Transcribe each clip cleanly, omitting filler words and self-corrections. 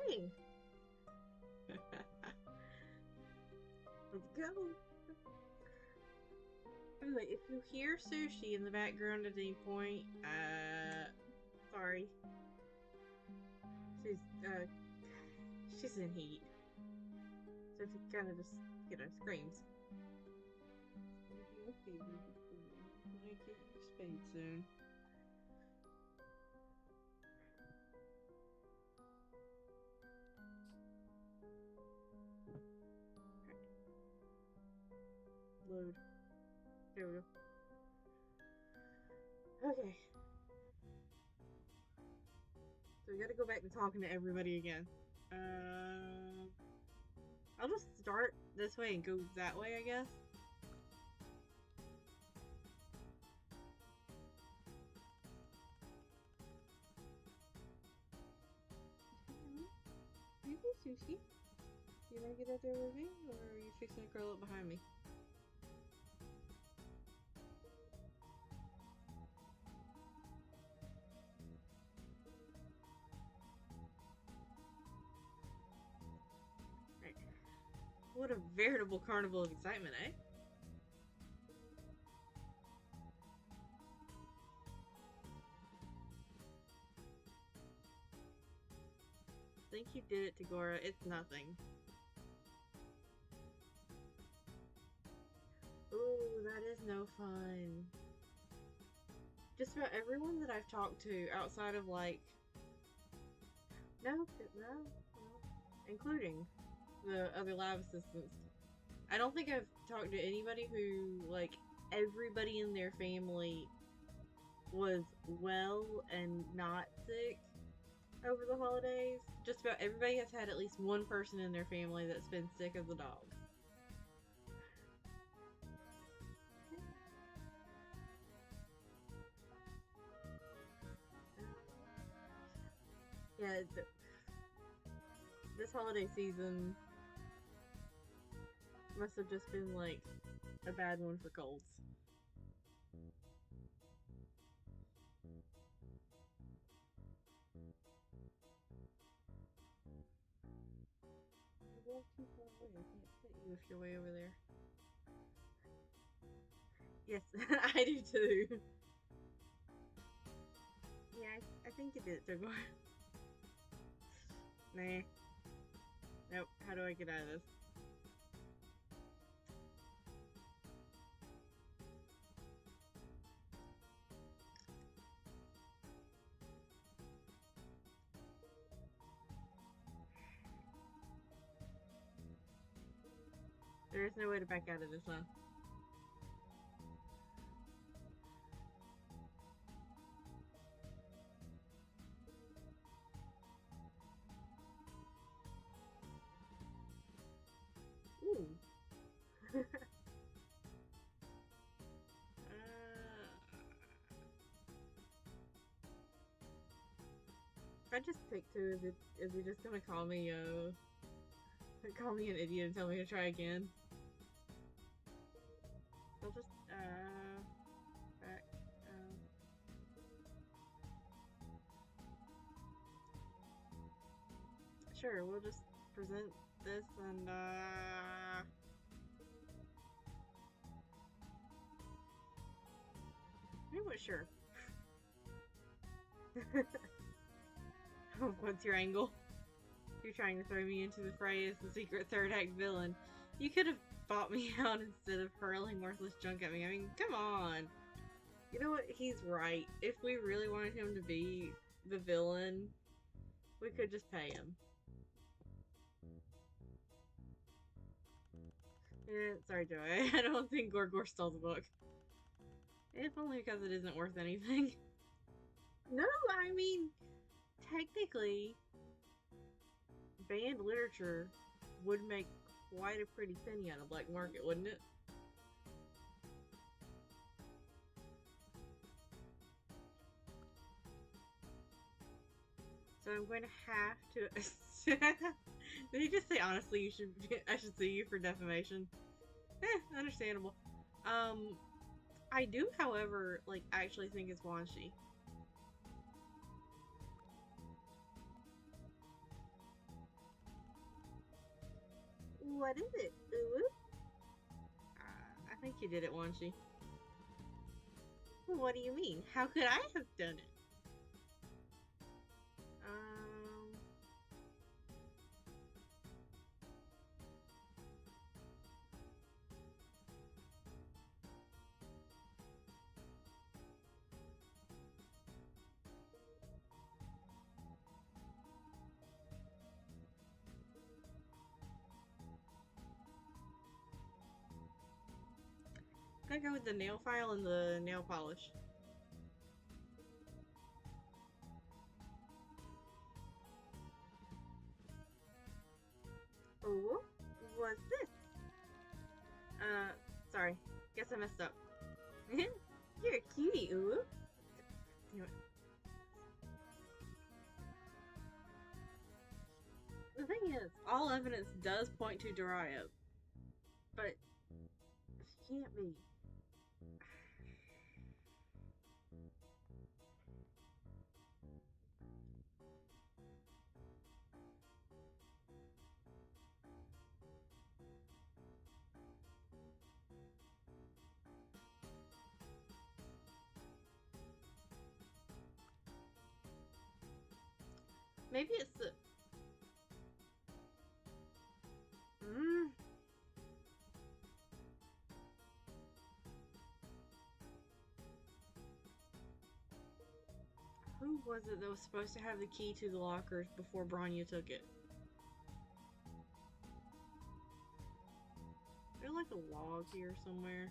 morning. Let's go. By the way, if you hear Sushi in the background at any point, sorry. She's in heat. So if it kind of just, screams. Okay, baby. I'm gonna get you spayed soon. Alright. Load. There we go. Okay. So we gotta go back to talking to everybody again. I'll just start this way and go that way, I guess. Maybe Sushi. You wanna get out there with me, or are you fixing to curl up behind me? Right. What a veritable carnival of excitement, eh? Think you did it, Tagora. It's nothing. Ooh, that is no fun. Just about everyone that I've talked to outside of, like... No, including the other lab assistants. I don't think I've talked to anybody who, like, everybody in their family was well and not sick over the holidays. Just about everybody has had at least one person in their family that's been sick as a dog. Yeah, this holiday season must have just been like a bad one for colds. You're too far away. I can't fit you if you're way over there. Yes, I do too. Yeah, I think you did it, Togor. Nah. Nope. How do I get out of this? There is no way to back out of this, huh? Ooh. If I just pick two, is he just gonna call me an idiot and tell me to try again? I'll just, back, Sure, we'll just present this and, Anyway, sure. What's your angle? You're trying to throw me into the fray as the secret third act villain. You could have bought me out instead of hurling worthless junk at me. I mean, come on. You know what? He's right. If we really wanted him to be the villain, we could just pay him. Yeah, sorry, Joey. I don't think Gorgor stole the book. If only because it isn't worth anything. No, I mean, technically, banned literature would make quite a pretty penny on the black market, wouldn't it? So I'm going to have to... Did he just say, honestly, I should sue you for defamation? Understandable. I do, however, like, actually think it's Wanshi. What is it? Ooh. I think you did it, Wanshi. What do you mean? How could I have done it? I'm gonna go with the nail file and the nail polish. Oh, what's this? Sorry. Guess I messed up. You're a cutie, ooh. Damn it. The thing is, all evidence does point to Dario. But it can't be. Maybe it's the... Who was it that was supposed to have the key to the lockers before Branya took it? There's like a log here somewhere.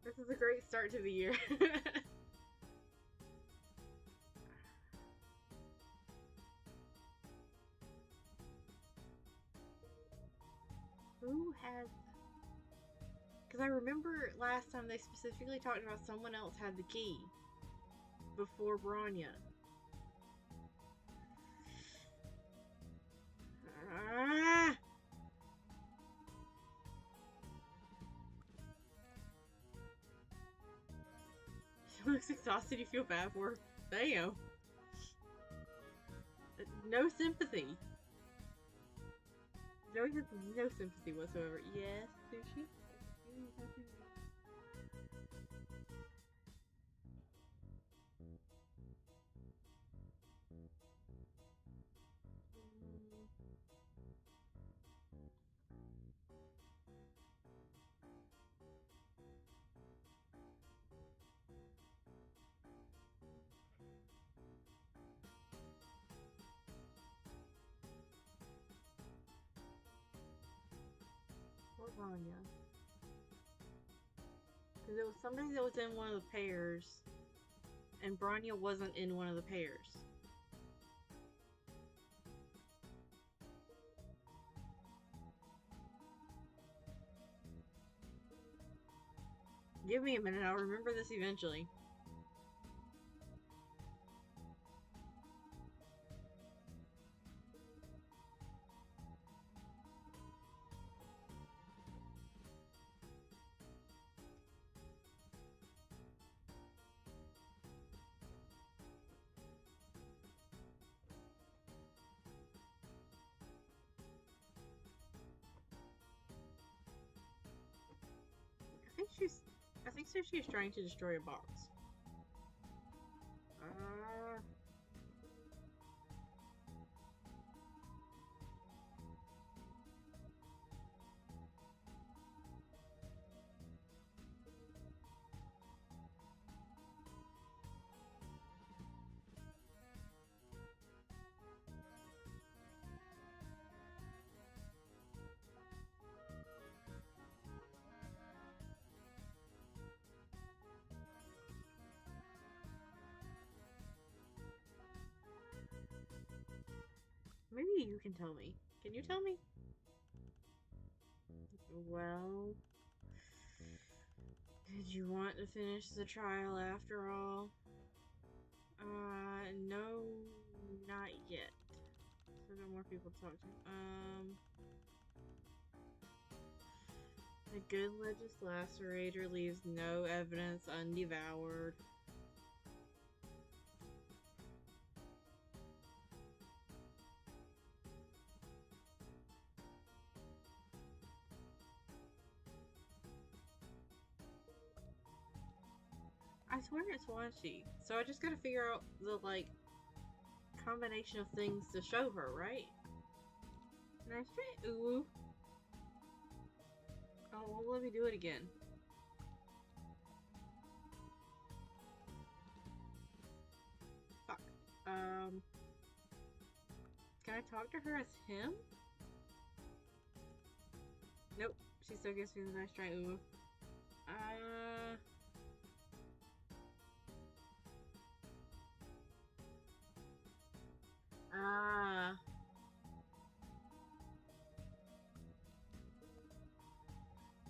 This is a great start to the year. Who has... Because I remember last time they specifically talked about someone else had the key before Branya. Ah! She looks exhausted, you feel bad for her. Damn. No sympathy. Joey has no sympathy whatsoever. Yes, sushi. Or Branya. Because it was somebody that was in one of the pairs, and Branya wasn't in one of the pairs. Give me a minute, I'll remember this eventually. I think Sushi is trying to destroy a box. Maybe you can tell me. Can you tell me? Well, did you want to finish the trial after all? No, not yet. So no more people to talk to. A good legislator leaves no evidence undevoured. I swear it's Wanshi, so I just gotta figure out the, like, combination of things to show her, right? Nice try. Ooh. Oh, well, let me do it again. Fuck. Can I talk to her as him? Nope. She still gives me the nice try. Ooh.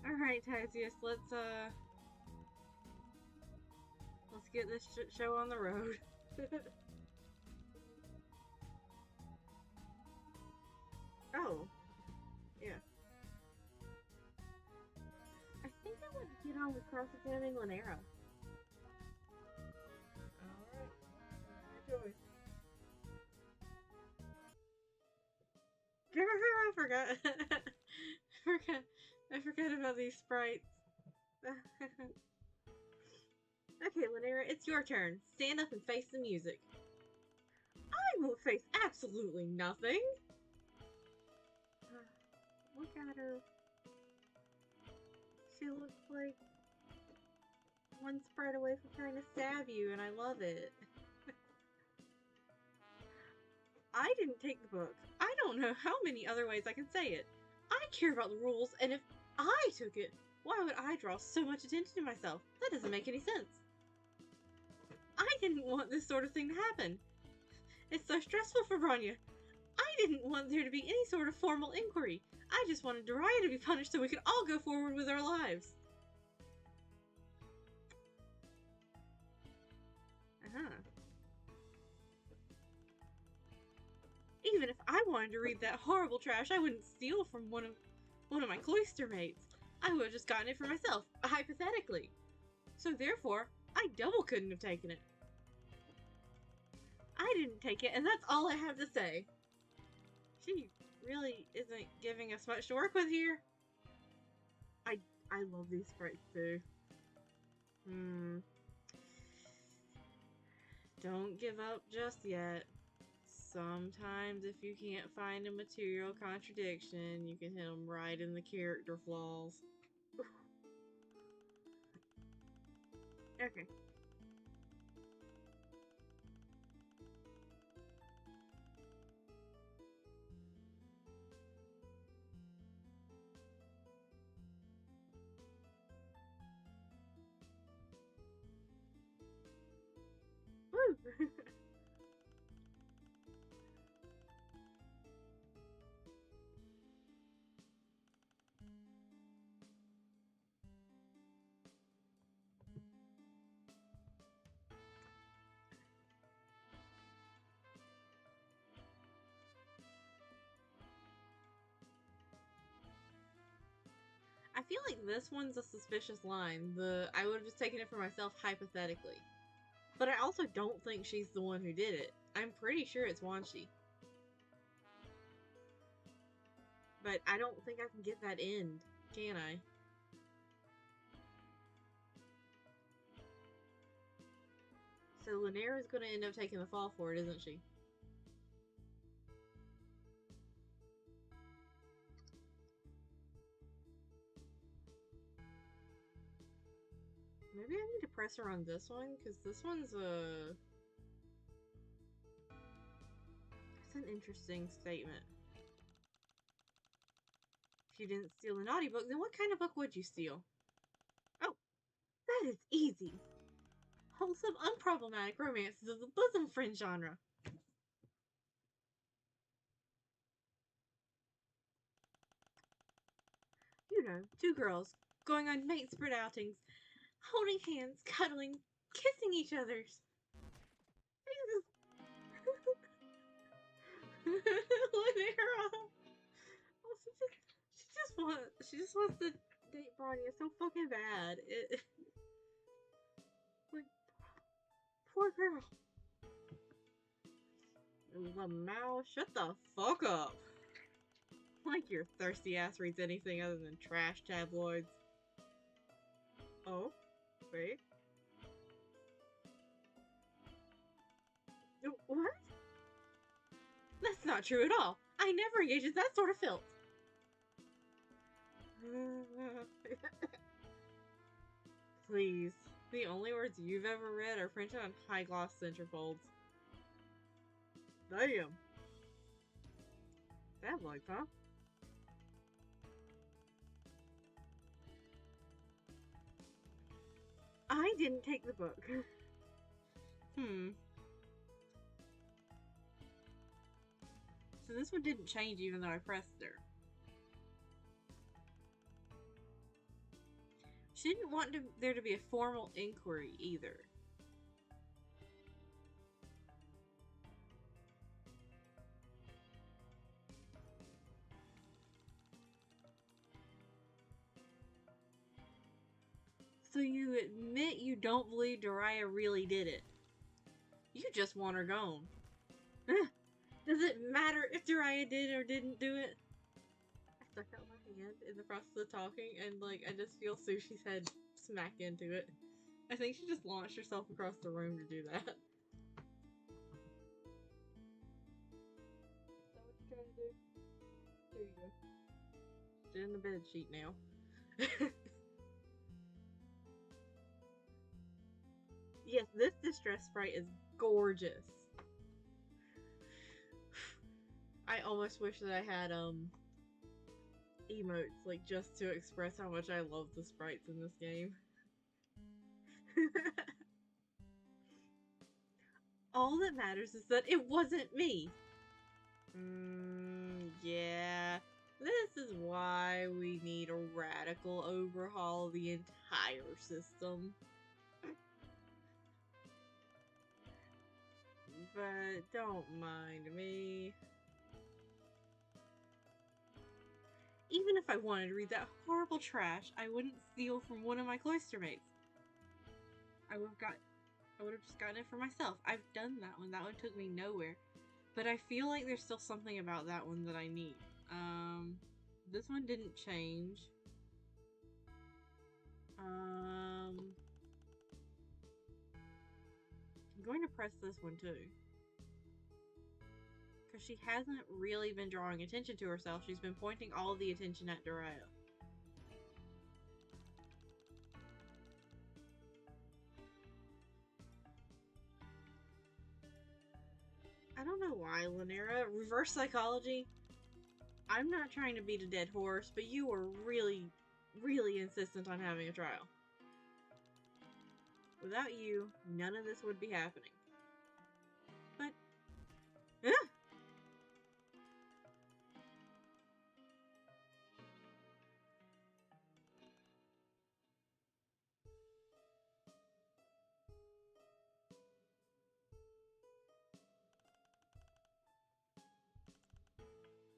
Alright, Tisius, let's get this show on the road. Oh. Yeah. I think I want to get on with cross-examining Lanera. Alright. Your choice. I forgot. I forgot about these sprites. Okay, Lanera, it's your turn. Stand up and face the music. I will face absolutely nothing. Look at her. She looks like one sprite away from trying to stab you, and I love it. I didn't take the book. I don't know how many other ways I can say it. I care about the rules, and if I took it, why would I draw so much attention to myself? That doesn't make any sense. I didn't want this sort of thing to happen. It's so stressful for Bronya. I didn't want there to be any sort of formal inquiry. I just wanted Doraya to be punished so we could all go forward with our lives. Even if I wanted to read that horrible trash, I wouldn't steal from one of my cloister mates. I would have just gotten it for myself, hypothetically. So therefore, I double couldn't have taken it. I didn't take it, and that's all I have to say. She really isn't giving us much to work with here. I love these sprites too. Don't give up just yet. Sometimes if you can't find a material contradiction, you can hit them right in the character flaws. Okay. Woo! I feel like this one's a suspicious line. I would have just taken it for myself hypothetically. But I also don't think she's the one who did it. I'm pretty sure it's Wanshi. But I don't think I can get that end, can I? So Lanera's gonna end up taking the fall for it, isn't she? Maybe I need to press her on this one, because this one's it's an interesting statement. If you didn't steal a naughty book, then what kind of book would you steal? Oh, that is easy. Wholesome, unproblematic romances of the bosom friend genre. You know, two girls going on mate spread outings, holding hands, cuddling, kissing each other's. Lanera. She just wants to date Branya so fucking bad. Like, poor girl. Lamau, shut the fuck up. Like your thirsty ass reads anything other than trash tabloids. Oh, wait. What? That's not true at all. I never engage in that sort of filth. Please. The only words you've ever read are printed on high gloss centerfolds. Damn. Tabloids, huh? I didn't take the book. So this one didn't change even though I pressed her. She didn't want there to be a formal inquiry either. So you admit you don't believe Dariah really did it. You just want her gone. Does it matter if Dariah did or didn't do it? I stuck out my hand in the process of talking and like I just feel Sushi's head smack into it. I think she just launched herself across the room to do that. Is that what you're trying to do? There you go. She's in the bed sheet now. Yes, this distress sprite is gorgeous. I almost wish that I had emotes, like, just to express how much I love the sprites in this game. All that matters is that it wasn't me. Yeah. This is why we need a radical overhaul of the entire system. But don't mind me. Even if I wanted to read that horrible trash, I wouldn't steal from one of my cloister mates. I would have just gotten it for myself. I've done that one. That one took me nowhere. But I feel like there's still something about that one that I need. This one didn't change. I'm going to press this one too. Because she hasn't really been drawing attention to herself. She's been pointing all the attention at Dariah. I don't know why, Lanera. Reverse psychology? I'm not trying to beat a dead horse, but you were really, really insistent on having a trial. Without you, none of this would be happening. But...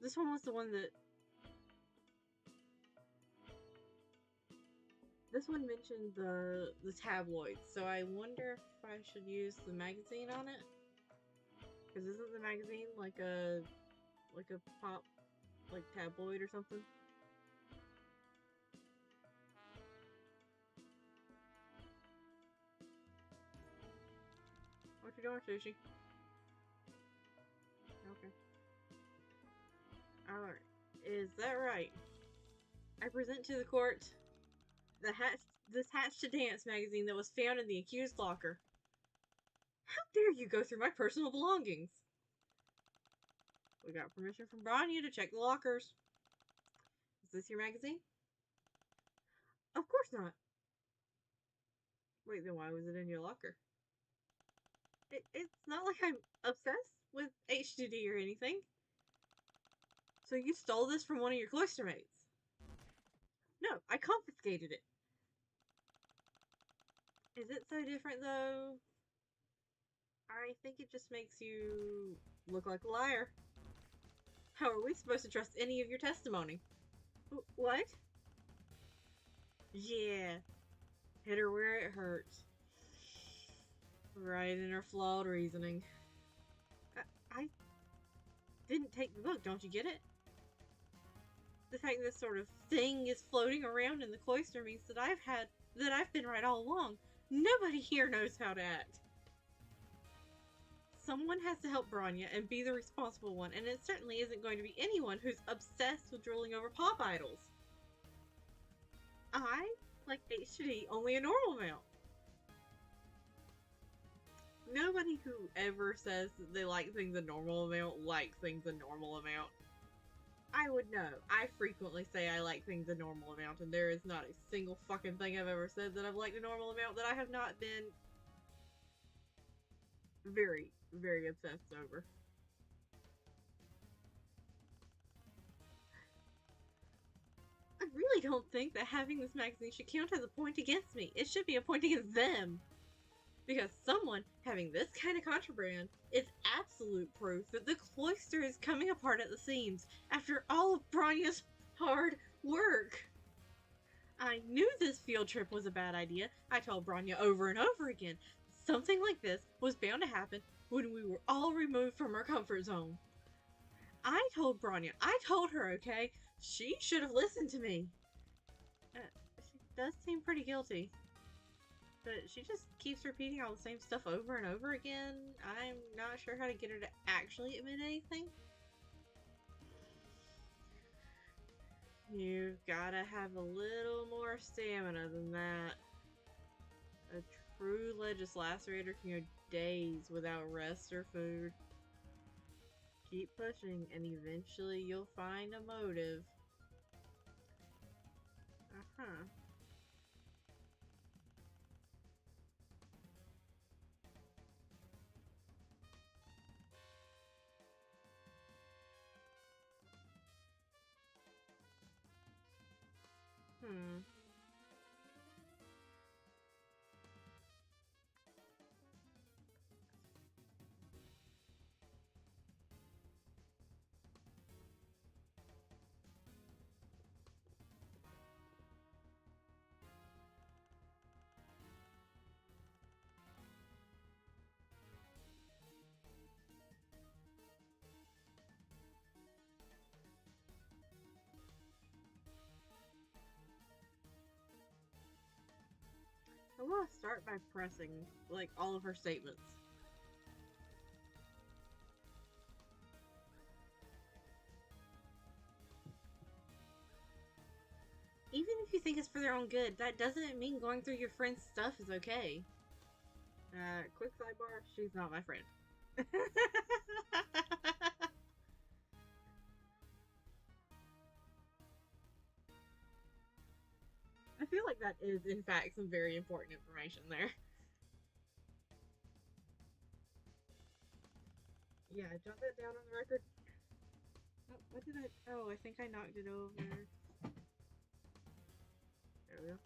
This one was the one that... This one mentioned the tabloids, so I wonder if I should use the magazine on it? Because isn't the magazine like a pop, like, tabloid or something? What you doing, Sushi? Okay. Alright. Is that right? I present to the court this Hatch to Dance magazine that was found in the accused locker. How dare you go through my personal belongings? We got permission from Branya to check the lockers. Is this your magazine? Of course not. Wait, then why was it in your locker? It's not like I'm obsessed with H2D or anything. So you stole this from one of your cloister mates? No, I confiscated it. Is it so different, though? I think it just makes you look like a liar. How are we supposed to trust any of your testimony? What? Yeah, hit her where it hurts. Right in her flawed reasoning. I didn't take the book, don't you get it? The fact this sort of thing is floating around in the cloister means that I've been right all along. Nobody here knows how to act. Someone has to help Branya and be the responsible one, and it certainly isn't going to be anyone who's obsessed with drooling over pop idols. I like HID only a normal amount. Nobody who ever says that they like things a normal amount likes things a normal amount. I would know. I frequently say I like things a normal amount, and there is not a single fucking thing I've ever said that I've liked a normal amount that I have not been very, very obsessed over. I really don't think that having this magazine should count as a point against me. It should be a point against them. Because someone having this kind of contraband is absolute proof that the cloister is coming apart at the seams after all of Branya's hard work. I knew this field trip was a bad idea. I told Branya over and over again. Something like this was bound to happen when we were all removed from our comfort zone. I told Branya. I told her, okay? She should have listened to me. She does seem pretty guilty. But she just keeps repeating all the same stuff over and over again. I'm not sure how to get her to actually admit anything. You've gotta have a little more stamina than that. A true legislator can go days without rest or food. Keep pushing and eventually you'll find a motive. Uh-huh. Hmm. I want to start by pressing, like, all of her statements. Even if you think it's for their own good, that doesn't mean going through your friend's stuff is okay. Quick sidebar, she's not my friend. I feel like that is, in fact, some very important information there. Yeah, jot that down on the record. Oh, what did I... Oh, I think I knocked it over. There we go.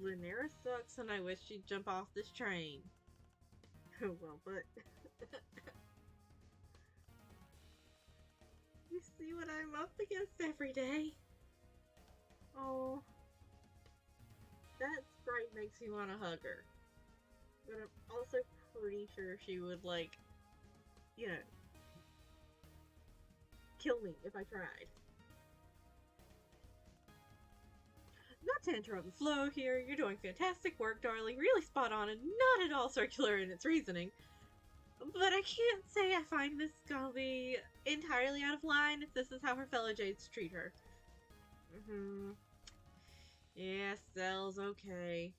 Linares sucks and I wish she'd jump off this train. Well, but... you see what I'm up against every day? Oh... That sprite makes me want to hug her. But I'm also pretty sure she would, like, you know, kill me if I tried. Not to interrupt the flow here, you're doing fantastic work, darling. Really spot on and not at all circular in its reasoning. But I can't say I find Miss Scalby entirely out of line if this is how her fellow Jades treat her. Yeah, Cell's okay.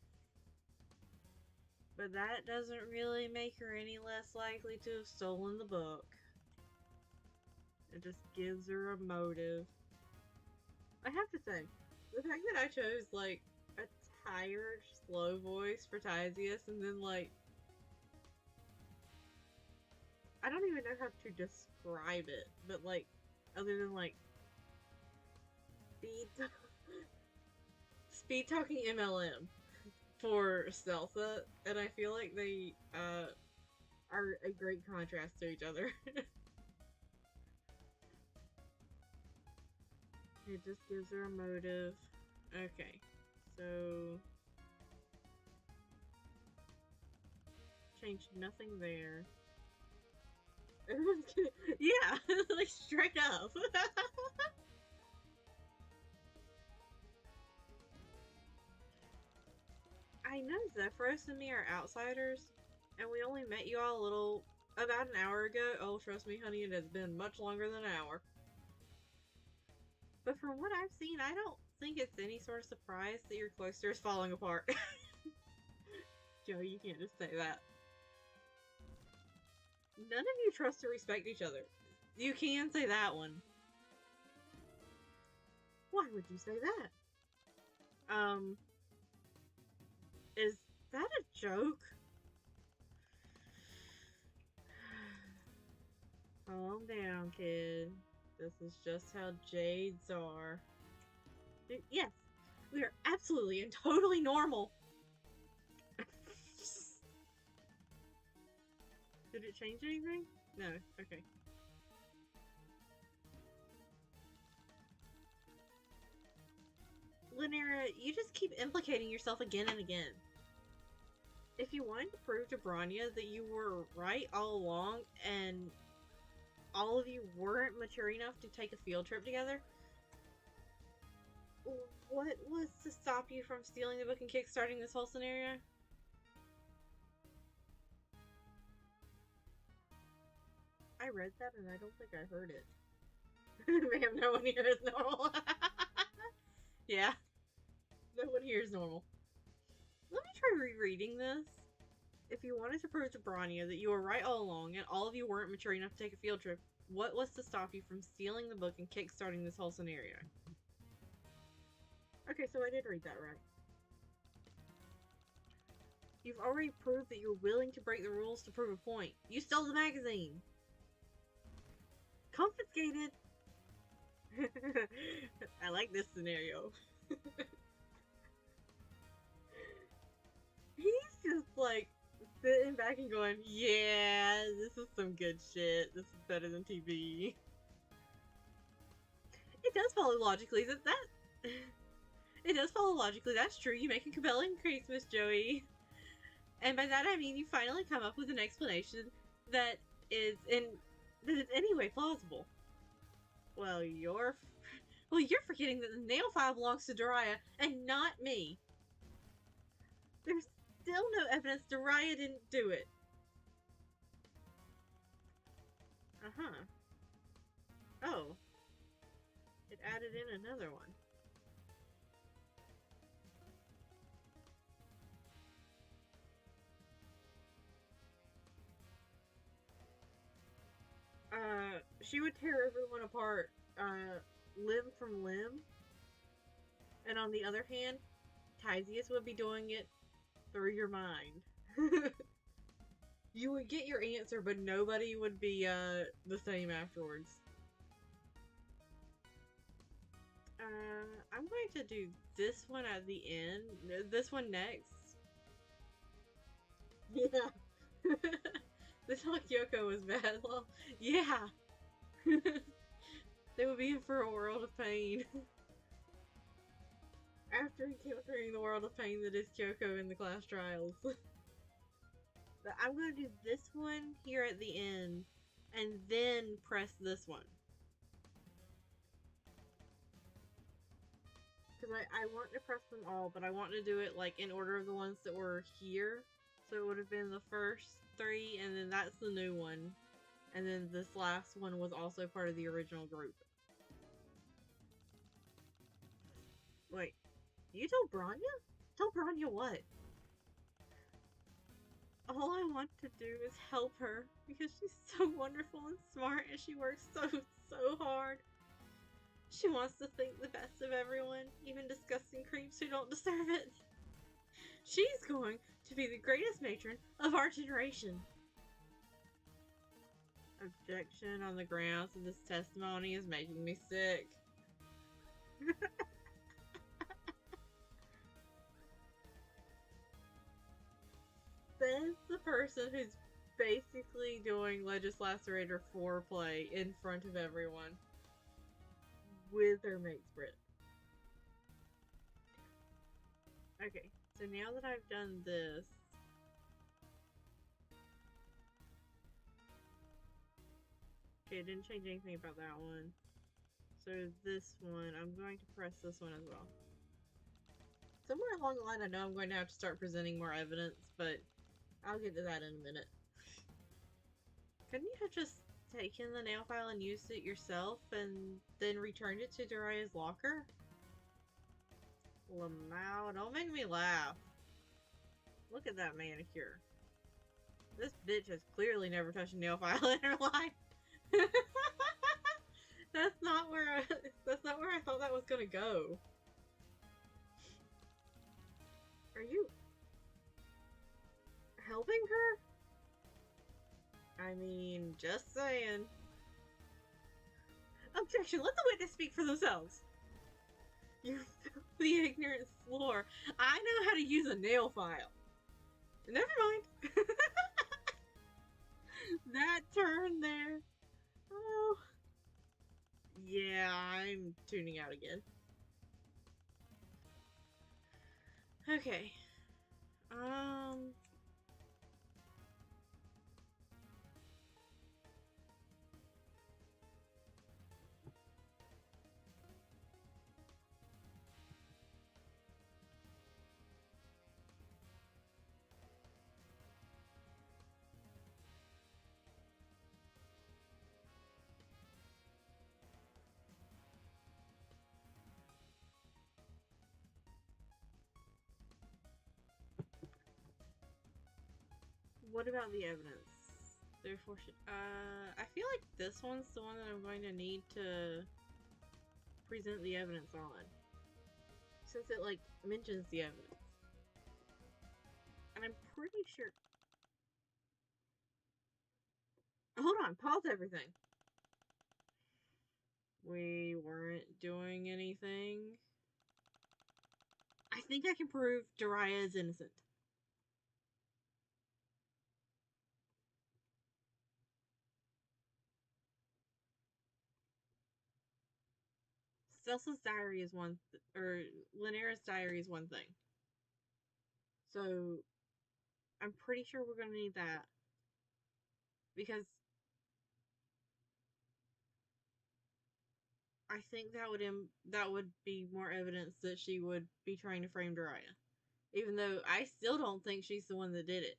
But that doesn't really make her any less likely to have stolen the book. It just gives her a motive. I have to say, the fact that I chose, like, a tired, slow voice for Tyzius and then, like, I don't even know how to describe it, but, like, other than, like, speed talking MLM for Stealtha, and I feel like they, are a great contrast to each other. It just gives her a motive. Okay, so change nothing there. Everyone's gonna, yeah, like straight up. I noticed that Frost and me are outsiders, and we only met you all about an hour ago. Oh, trust me, honey, it has been much longer than an hour. But from what I've seen, I don't think it's any sort of surprise that your cloister is falling apart. Joey, you can't just say that. None of you trust or respect each other. You can say that one. Why would you say that? Is that a joke? Calm down, kid. This is just how jades are. Yes, we are absolutely and totally normal. Did it change anything? No, okay. Lynera, you just keep implicating yourself again and again. If you wanted to prove to Branya that you were right all along and all of you weren't mature enough to take a field trip together, what was to stop you from stealing the book and kickstarting this whole scenario? I read that and I don't think I heard it. Ma'am, no one here is normal. Yeah, no one here is normal. Let me try rereading this. If you wanted to prove to Branya that you were right all along and all of you weren't mature enough to take a field trip, what was to stop you from stealing the book and kickstarting this whole scenario? Okay, so I did read that right. You've already proved that you're willing to break the rules to prove a point. You stole the magazine! Confiscated! I like this scenario. He's just like sitting back and going, yeah, this is some good shit. This is better than TV. It does follow logically that it does follow logically. That's true. You make a compelling case, Miss Joey. And by that I mean you finally come up with an explanation that is in any way plausible. Well, you're forgetting that the nail file belongs to Dariah and not me. There's still no evidence Dariah didn't do it. Uh-huh. Oh. It added in another one. She would tear everyone apart, limb from limb. And on the other hand, Tysius would be doing it through your mind. You would get your answer, but nobody would be, the same afterwards. I'm going to do this one at the end. This one next. Yeah. They thought Kyoko was bad. Well, yeah. They would be in for a world of pain. After encountering the world of pain that is Kyoko in the class trials. But I'm going to do this one here at the end, and then press this one. Because I want to press them all, but I want to do it like in order of the ones that were here. So it would have been the first 3, and then that's the new one. And then this last one was also part of the original group. Wait, you told Branya? Tell Branya what? All I want to do is help her because she's so wonderful and smart and she works so hard. She wants to think the best of everyone, even disgusting creeps who don't deserve it. She's going to be the greatest matron of our generation. Objection on the grounds that this testimony is making me sick. Says the person who's basically doing Legislacerator foreplay in front of everyone with her mate's Brit. Okay, so now that I've done this, okay, it didn't change anything about that one. So this one, I'm going to press this one as well. Somewhere along the line, I know I'm going to have to start presenting more evidence, but I'll get to that in a minute. Couldn't you have just taken the nail file and used it yourself and then returned it to Daria's locker? Lamau, don't make me laugh. Look at that manicure. This bitch has clearly never touched a nail file in her life. That's not where I thought that was gonna go. Are you helping her? I mean, just saying. Objection, let the witness speak for themselves. You filthy ignorant slore. I know how to use a nail file. Never mind. That turn there. Oh. Yeah, I'm tuning out again. Okay. What about the evidence? Therefore, I feel like this one's the one that I'm going to need to present the evidence on. Since it, like, mentions the evidence. And I'm pretty sure... Hold on, pause everything. We weren't doing anything. I think I can prove Daria is innocent. Celsa's diary is one, or Linares' diary is one thing. So, I'm pretty sure we're gonna need that. Because I think that would be more evidence that she would be trying to frame Daria. Even though I still don't think she's the one that did it.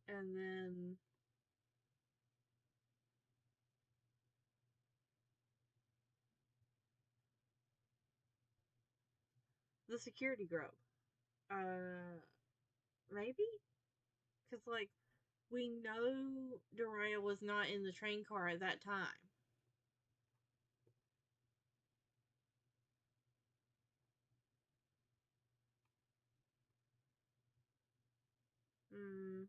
And then the security grove. Maybe? Because, like, we know Daria was not in the train car at that time. Hmm.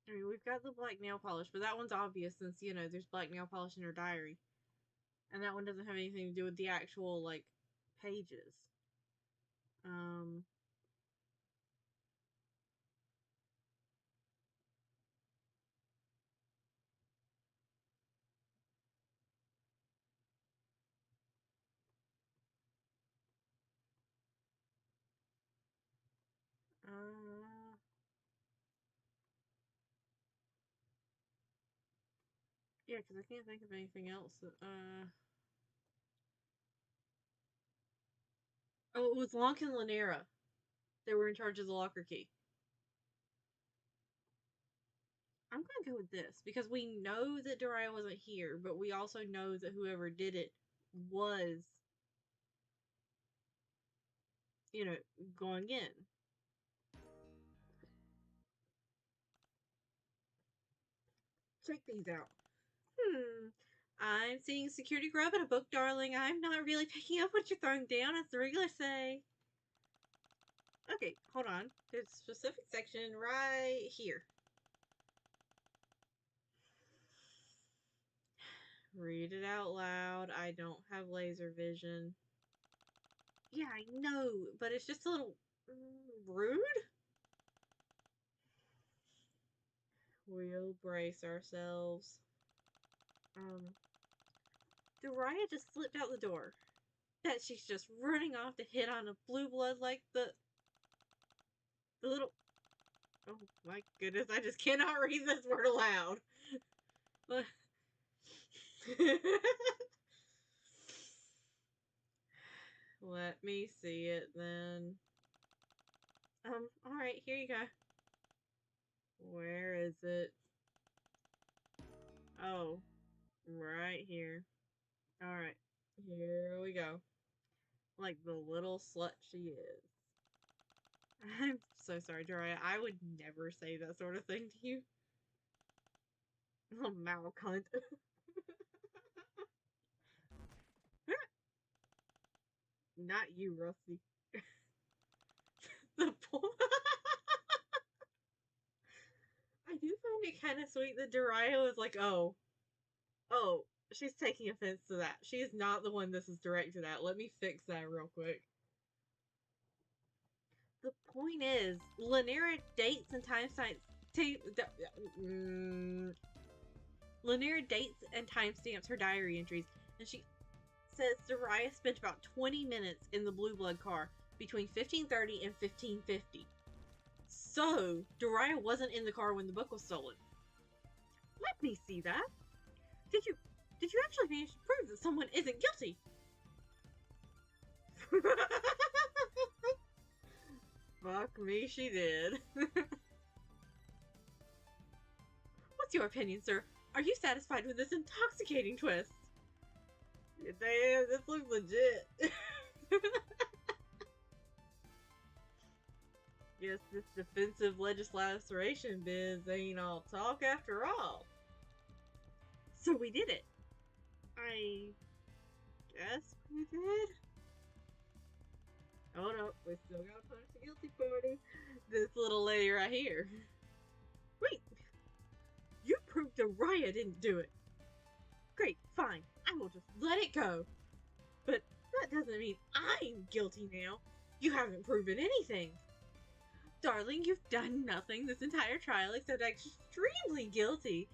I mean, we've got the black nail polish, but that one's obvious since, you know, there's black nail polish in her diary. And that one doesn't have anything to do with the actual, like, pages. Um. Uh. Yeah, because I can't think of anything else. Oh, it was Lonk and Lanera. They were in charge of the locker key. I'm going to go with this because we know that Daria wasn't here, but we also know that whoever did it was, you know, going in. Check these out. I'm seeing security grub in a book, darling. I'm not really picking up what you're throwing down, as the regulars say. Okay, hold on. There's a specific section right here. Read it out loud. I don't have laser vision. Yeah, I know, but it's just a little rude. We'll brace ourselves. Dariah just slipped out the door. That she's just running off to hit on a blue blood like the little... Oh my goodness, I just cannot read this word aloud. Let me see it then. Alright, here you go. Where is it? Oh, right here. Alright, here we go. Like the little slut she is. I'm so sorry, Daria. I would never say that sort of thing to you. Oh, malcunt. Not you, Rusty. The point. I do find it kind of sweet that Daria was like, oh, she's taking offense to that. She is not the one this is directed at. Let me fix that real quick. The point is, Llanera dates and timestamps. Llanera dates and timestamps her diary entries, and she says Daria spent about 20 minutes in the Blue Blood car between 1530 and 1550. So, Daria wasn't in the car when the book was stolen. Let me see that. Did you actually manage to prove that someone isn't guilty? Fuck me, she did. What's your opinion, sir? Are you satisfied with this intoxicating twist? Damn, this looks legit. Guess this defensive legislation biz ain't all talk after all. So we did it. I guess we did. Oh no, we still gotta punish the guilty party. This little lady right here. Wait! You proved Daria didn't do it. Great, fine. I will just let it go. But that doesn't mean I'm guilty now. You haven't proven anything. Darling, you've done nothing this entire trial except extremely guilty.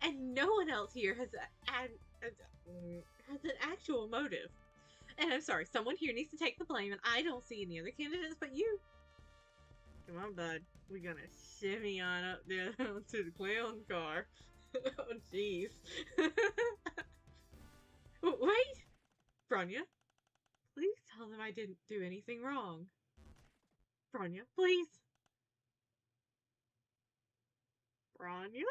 And no one else here has an actual motive. And I'm sorry, someone here needs to take the blame, and I don't see any other candidates but you. Come on, bud. We're gonna shimmy on up there to the clown car. Oh, jeez. Wait! Bronya, please tell them I didn't do anything wrong. Bronya, please. Bronya?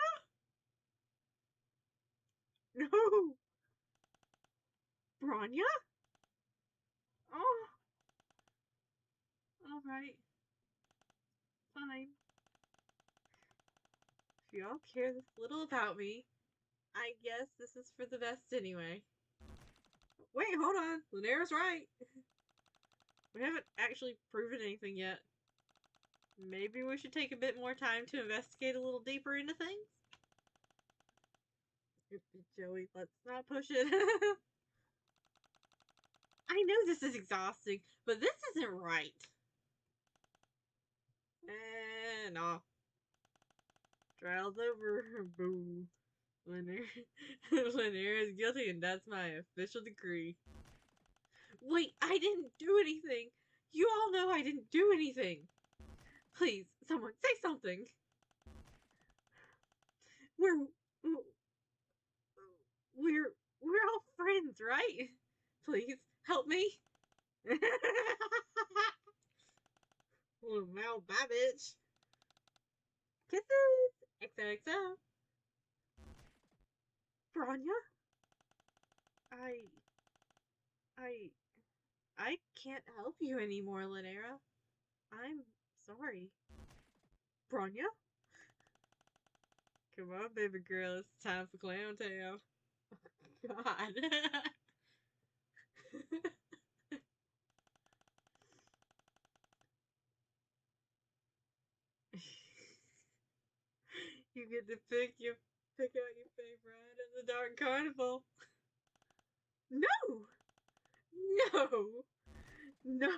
No! Bronya? Oh. Alright. Fine. If you all care this little about me, I guess this is for the best anyway. Wait, hold on. Llanera's right. We haven't actually proven anything yet. Maybe we should take a bit more time to investigate a little deeper into things? Joey, let's not push it. I know this is exhausting, but this isn't right. Nah. Trial's over. Boo. Llanera is guilty, and that's my official decree. Wait, I didn't do anything. You all know I didn't do anything. Please, someone say something. We're all friends, right? Please help me. Little Mal Babbage. Kisses. XOXO. Bronya? I can't help you anymore, Llanera. I'm sorry. Bronya? Come on, baby girl. It's time for Clown Town. Oh, God. You get to pick out your favorite at the Dark Carnival. No! No! No!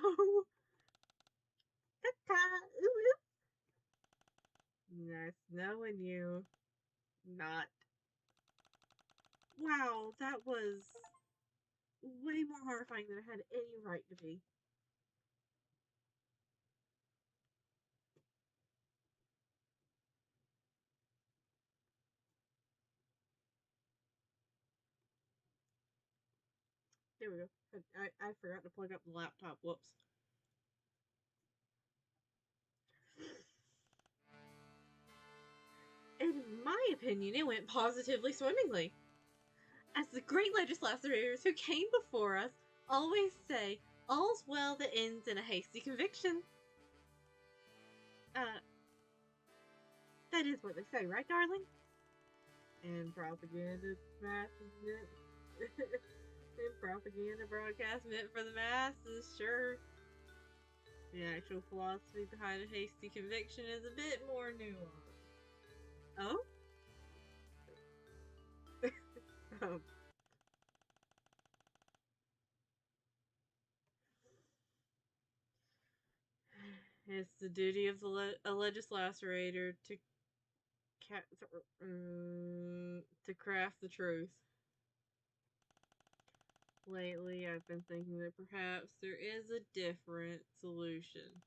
Nice knowing you. Not. Wow, that was way more horrifying than it had any right to be. There we go. I forgot to plug up the laptop. Whoops. In my opinion, it went positively swimmingly. As the great legislators who came before us always say, all's well that ends in a hasty conviction. That is what they say, right, darling? And propaganda masses and propaganda broadcast meant for the masses, sure. The actual philosophy behind a hasty conviction is a bit more nuanced. Oh? um, it's the duty of a legislator to craft the truth. Lately, I've been thinking that perhaps there is a different solution.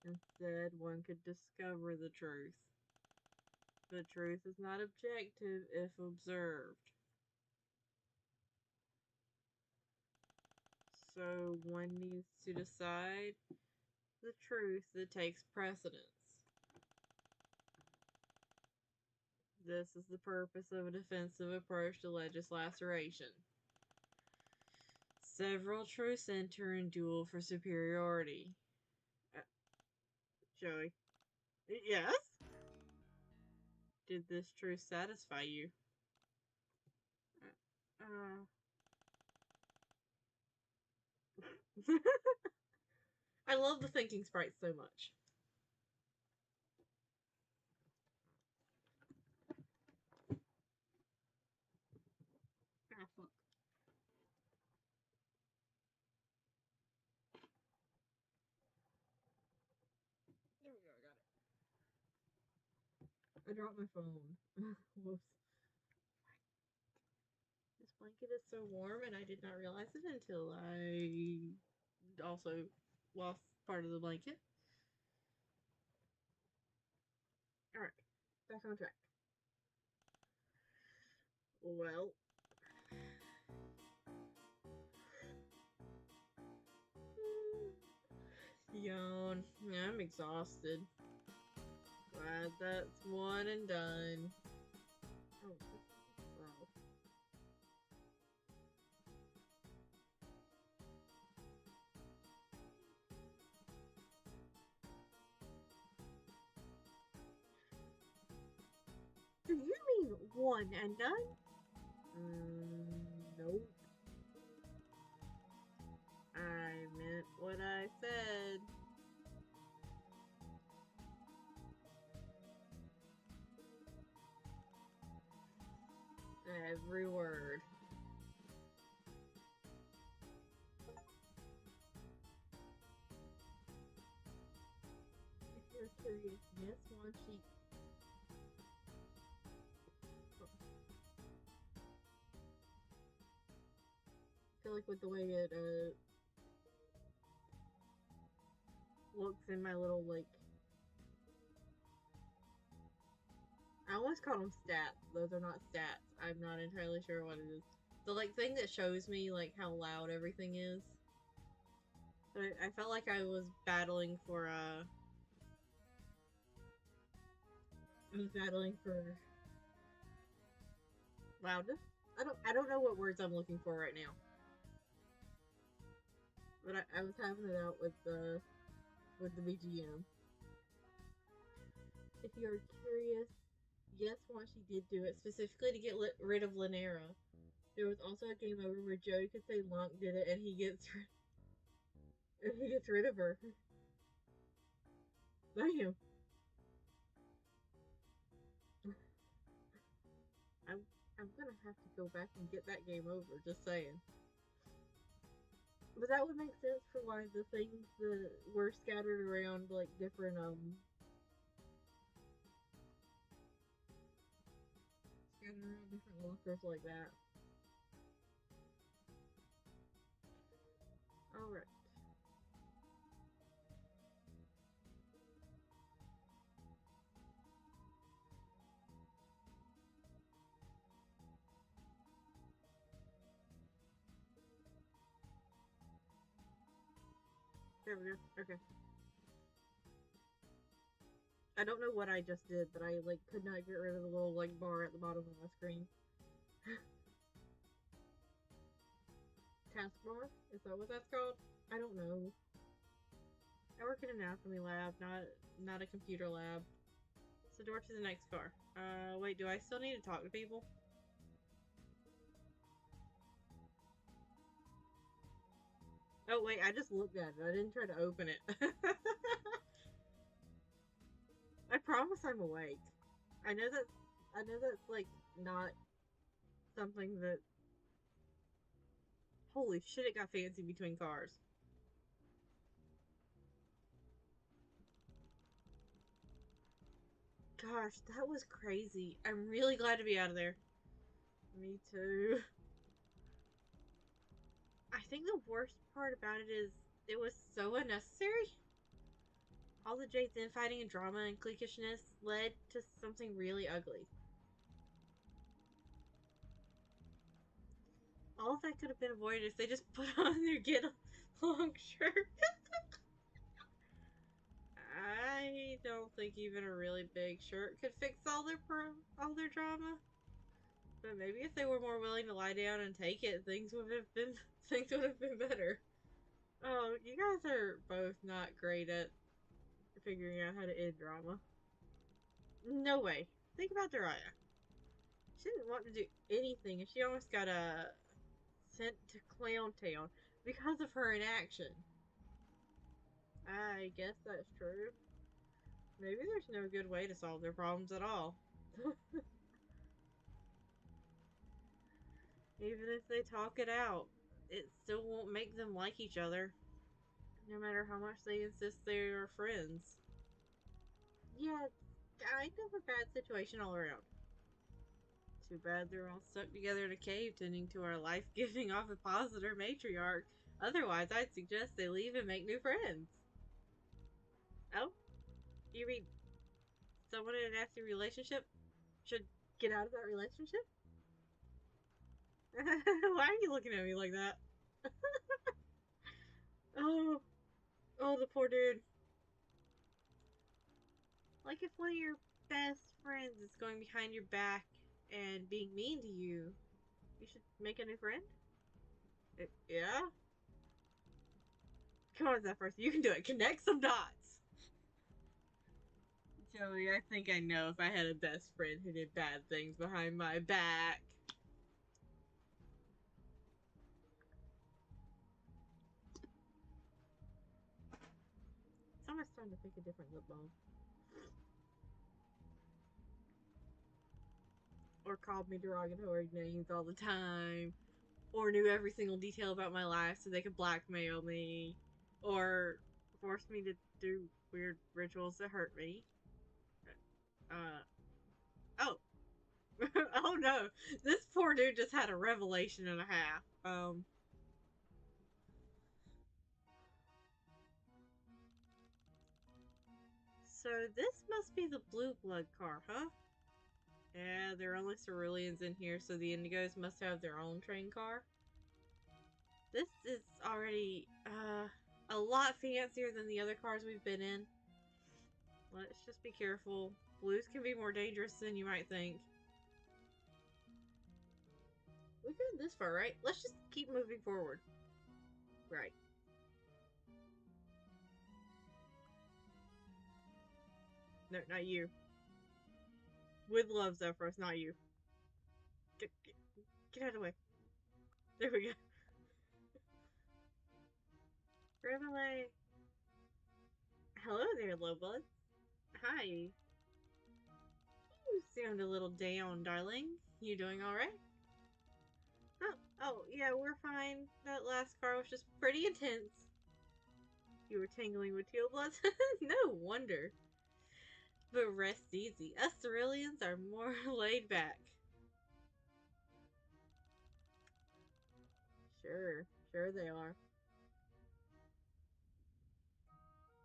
Instead, one could discover the truth. But truth is not objective if observed. So one needs to decide the truth that takes precedence. This is the purpose of a defensive approach to legislation. Several truths enter in duel for superiority. Joey. Yes? Did this truth satisfy you? I love the thinking sprites so much. Ah, fuck. There we go, I got it. I dropped my phone. Whoops. This blanket is so warm and I did not realize it until I also lost part of the blanket. Alright, back on track. Well, yawn. I'm exhausted. Glad that's one and done. Oh, wow. Do you mean one and done? Nope. I meant what I said. Every word. If you're curious, yes, one sheet. I feel like with the way it looks in my little, like, I almost call them stats. Those are not stats. I'm not entirely sure what it is. The, like, thing that shows me, like, how loud everything is. But I felt like I was battling for, loudness. I don't know what words I'm looking for right now. But I was having it out with the BGM. If you're curious, yes, once she did do it, specifically to get rid of Linera. There was also a game over where Joey could say Lunk did it and he gets rid of her. Damn. I'm gonna have to go back and get that game over, just saying. But that would make sense for why the things that were scattered around, like, different, scattered around different lockers like that. Alright. There we go. Okay. I don't know what I just did, but I like could not get rid of the little like bar at the bottom of my screen. Taskbar? Is that what that's called? I don't know. I work in an anatomy lab, not a computer lab. So door to the next car. Wait, do I still need to talk to people? Oh wait, I just looked at it. I didn't try to open it. I promise I'm awake. I know that's like not something that. Holy shit! It got fancy between cars. Gosh, that was crazy. I'm really glad to be out of there. Me too. I think the worst part about it is it was so unnecessary. All the Jade's infighting and drama and cliquishness led to something really ugly. All of that could have been avoided if they just put on their get along shirt. I don't think even a really big shirt could fix all their drama. But maybe if they were more willing to lie down and take it, things would have been better. Oh, you guys are both not great at figuring out how to end drama. No way. Think about Dariah. She didn't want to do anything, and she almost got sent to Clown Town because of her inaction. I guess that's true. Maybe there's no good way to solve their problems at all. Even if they talk it out, it still won't make them like each other, no matter how much they insist they are friends. Yeah, it's kind of a bad situation all around. Too bad they're all stuck together in a cave tending to our life-giving ovipositor matriarch. Otherwise, I'd suggest they leave and make new friends. Oh? You mean someone in a nasty relationship should get out of that relationship? Why are you looking at me like that? Oh, oh, the poor dude. Like if one of your best friends is going behind your back and being mean to you, you should make a new friend? Yeah? Come on, Zephyr, you can do it. Connect some dots. Joey, I think I know if I had a best friend who did bad things behind my back. It's almost time to pick a different lip balm. Or called me derogatory names all the time. Or knew every single detail about my life so they could blackmail me. Or force me to do weird rituals that hurt me. Oh. Oh no. This poor dude just had a revelation and a half. So this must be the blue blood car, huh? Yeah, there are only ceruleans in here, so the Indigos must have their own train car. This is already, a lot fancier than the other cars we've been in. Let's just be careful. Blues can be more dangerous than you might think. We've gotten this far, right? Let's just keep moving forward. Right. No, not you. With love, Zephyros, not you. Get out of the way. There we go. Reveille. Hello there, Lowblood. Hi. You sound a little down, darling. You doing alright? Oh, yeah, we're fine. That last car was just pretty intense. You were tangling with teal bloods? No wonder. But rest easy. Us ceruleans are more laid back. Sure they are.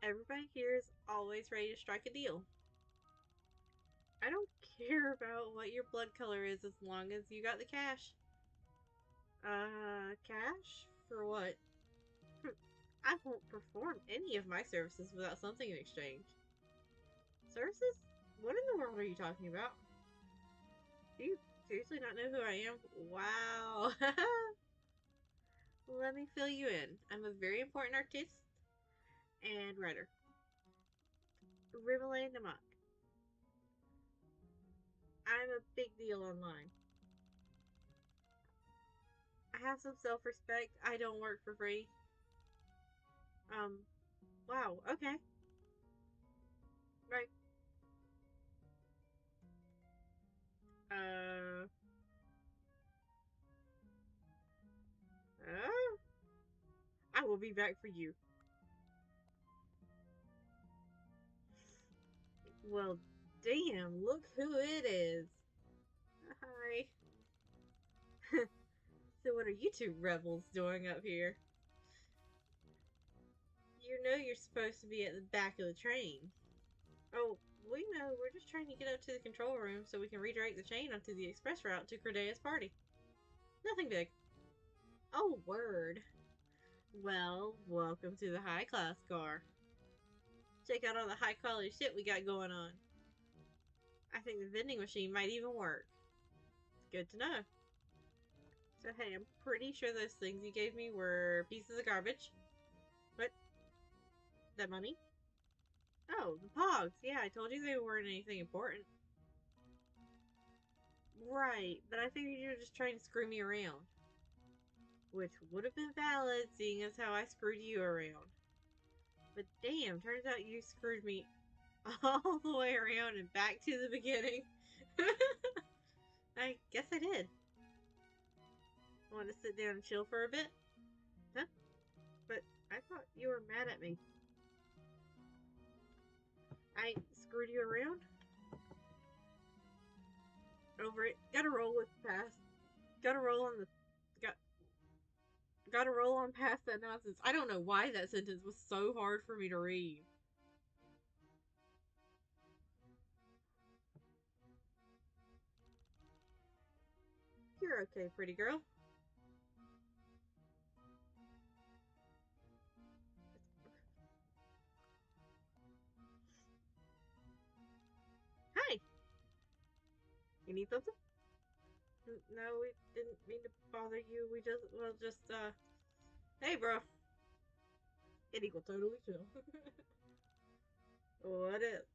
Everybody here is always ready to strike a deal. I don't care about what your blood color is as long as you got the cash. Cash? For what? I won't perform any of my services without something in exchange. Services? What in the world are you talking about? Do you seriously not know who I am? Wow. Let me fill you in. I'm a very important artist and writer. Rimmele Namak. I'm a big deal online. I have some self-respect. I don't work for free. Wow, okay. Right. Uh, I will be back for you. Well, damn, look who it is. Hi. So what are you two rebels doing up here? You know you're supposed to be at the back of the train. Oh, we know. We're just trying to get up to the control room so we can redirect the chain onto the express route to Cordea's party. Nothing big. Oh, word. Well, welcome to the high class car. Check out all the high quality shit we got going on. I think the vending machine might even work. It's good to know. So hey, I'm pretty sure those things you gave me were pieces of garbage. What? That money? Oh, the pogs. Yeah, I told you they weren't anything important. Right, but I figured you were just trying to screw me around. Which would have been valid, seeing as how I screwed you around. But damn, turns out you screwed me all the way around and back to the beginning. I guess I did. Want to sit down and chill for a bit? Huh? But I thought you were mad at me. I screwed you around? Over it. Gotta roll with past. Gotta roll on the. Gotta roll on past that nonsense. I don't know why that sentence was so hard for me to read. You're okay, pretty girl. Hi! You need something? No, we didn't mean to bother you. We just, well, hey, bro. It equal totally chill. What is?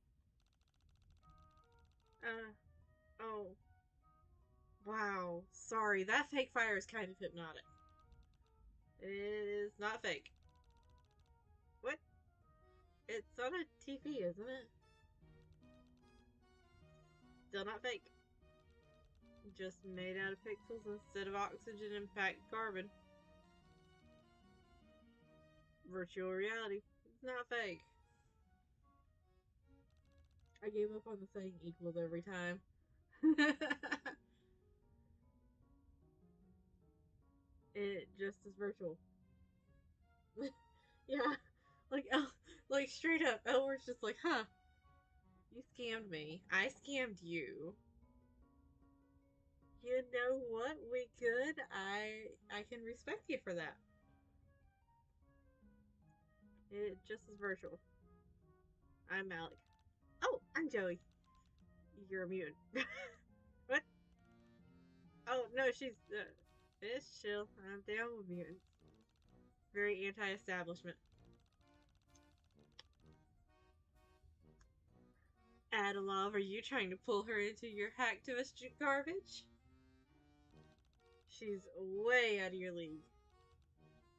Oh. Wow. Sorry, that fake fire is kind of hypnotic. It is not fake. What? It's on a TV, isn't it? Still not fake. Just made out of pixels instead of oxygen and packed carbon. Virtual reality. It's not fake. I gave up on the saying equals every time. It just is virtual. Yeah, like like straight up, Elmer's just like, huh? You scammed me. I scammed you. You know what? We could. I can respect you for that. It just is virtual. I'm Malik. Oh, I'm Joey. You're a mutant. What? Oh no, she's. It's chill. I'm down with mutants. Very anti-establishment. Adalov, are you trying to pull her into your hacktivist garbage? She's way out of your league.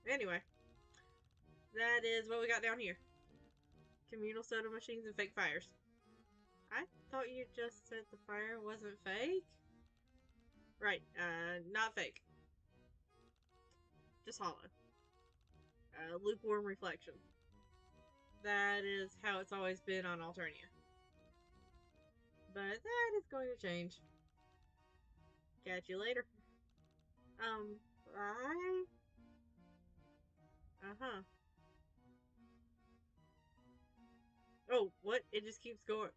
Anyway, that is what we got down here. Communal soda machines and fake fires. I thought you just said the fire wasn't fake? Right, not fake. Just hollow. Lukewarm reflection. That is how it's always been on Alternia. But that is going to change. Catch you later. Bye? Uh-huh. Oh, what? It just keeps going.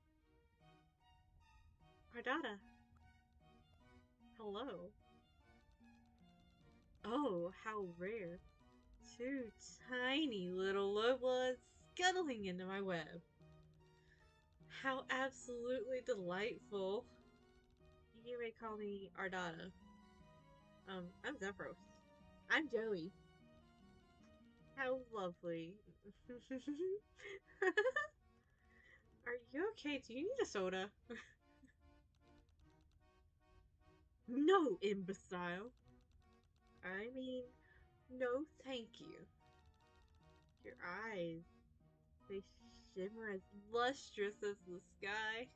Ardata, hello. Oh, how rare. Two tiny little lowbloods scuttling into my web. How absolutely delightful. You may call me Ardata. I'm Zephyros. I'm Joey. How lovely. Are you okay? Do you need a soda? No, imbecile. I mean, no thank you. Your eyes, they shimmer as lustrous as the sky.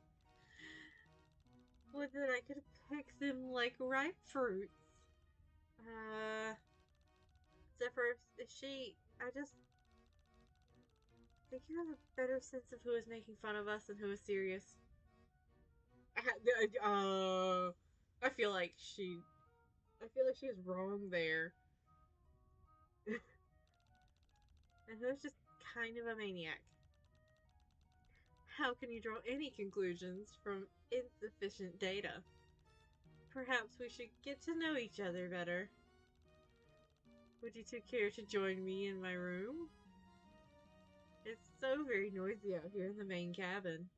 Would that I could pick them like ripe fruits. Zephyr, is she... I just think you have a better sense of who is making fun of us and who is serious. I feel like she... I feel like she is wrong there. And who's just kind of a maniac. How can you draw any conclusions from insufficient data? Perhaps we should get to know each other better. Would you two care to join me in my room? It's so very noisy out here in the main cabin.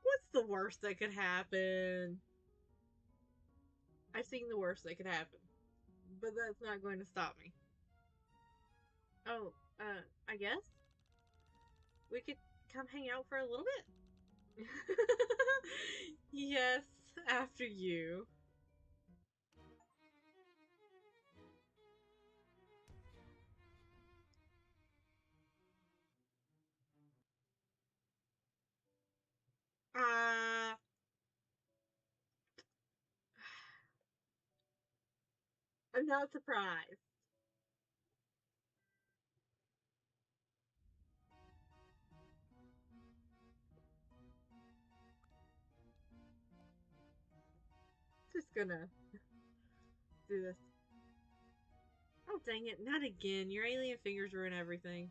What's the worst that could happen? I've seen the worst that could happen. But that's not going to stop me. Oh, I guess? We could come hang out for a little bit? Yes, after you. Uh, I'm not surprised. Just gonna do this. Oh, dang it, not again. Your alien fingers ruin everything.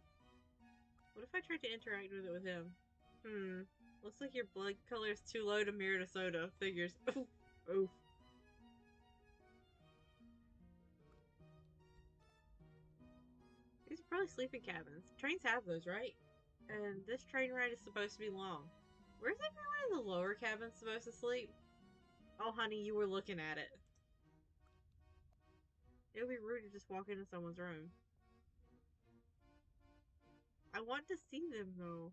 What if I tried to interact with it with him? Looks like your blood color is too low to mirror the soda. Figures. Oof. Oof. These are probably sleeping cabins. Trains have those, right? And this train ride is supposed to be long. Where's everyone in the lower cabin supposed to sleep? Oh, honey, you were looking at it. It would be rude to just walk into someone's room. I want to see them, though.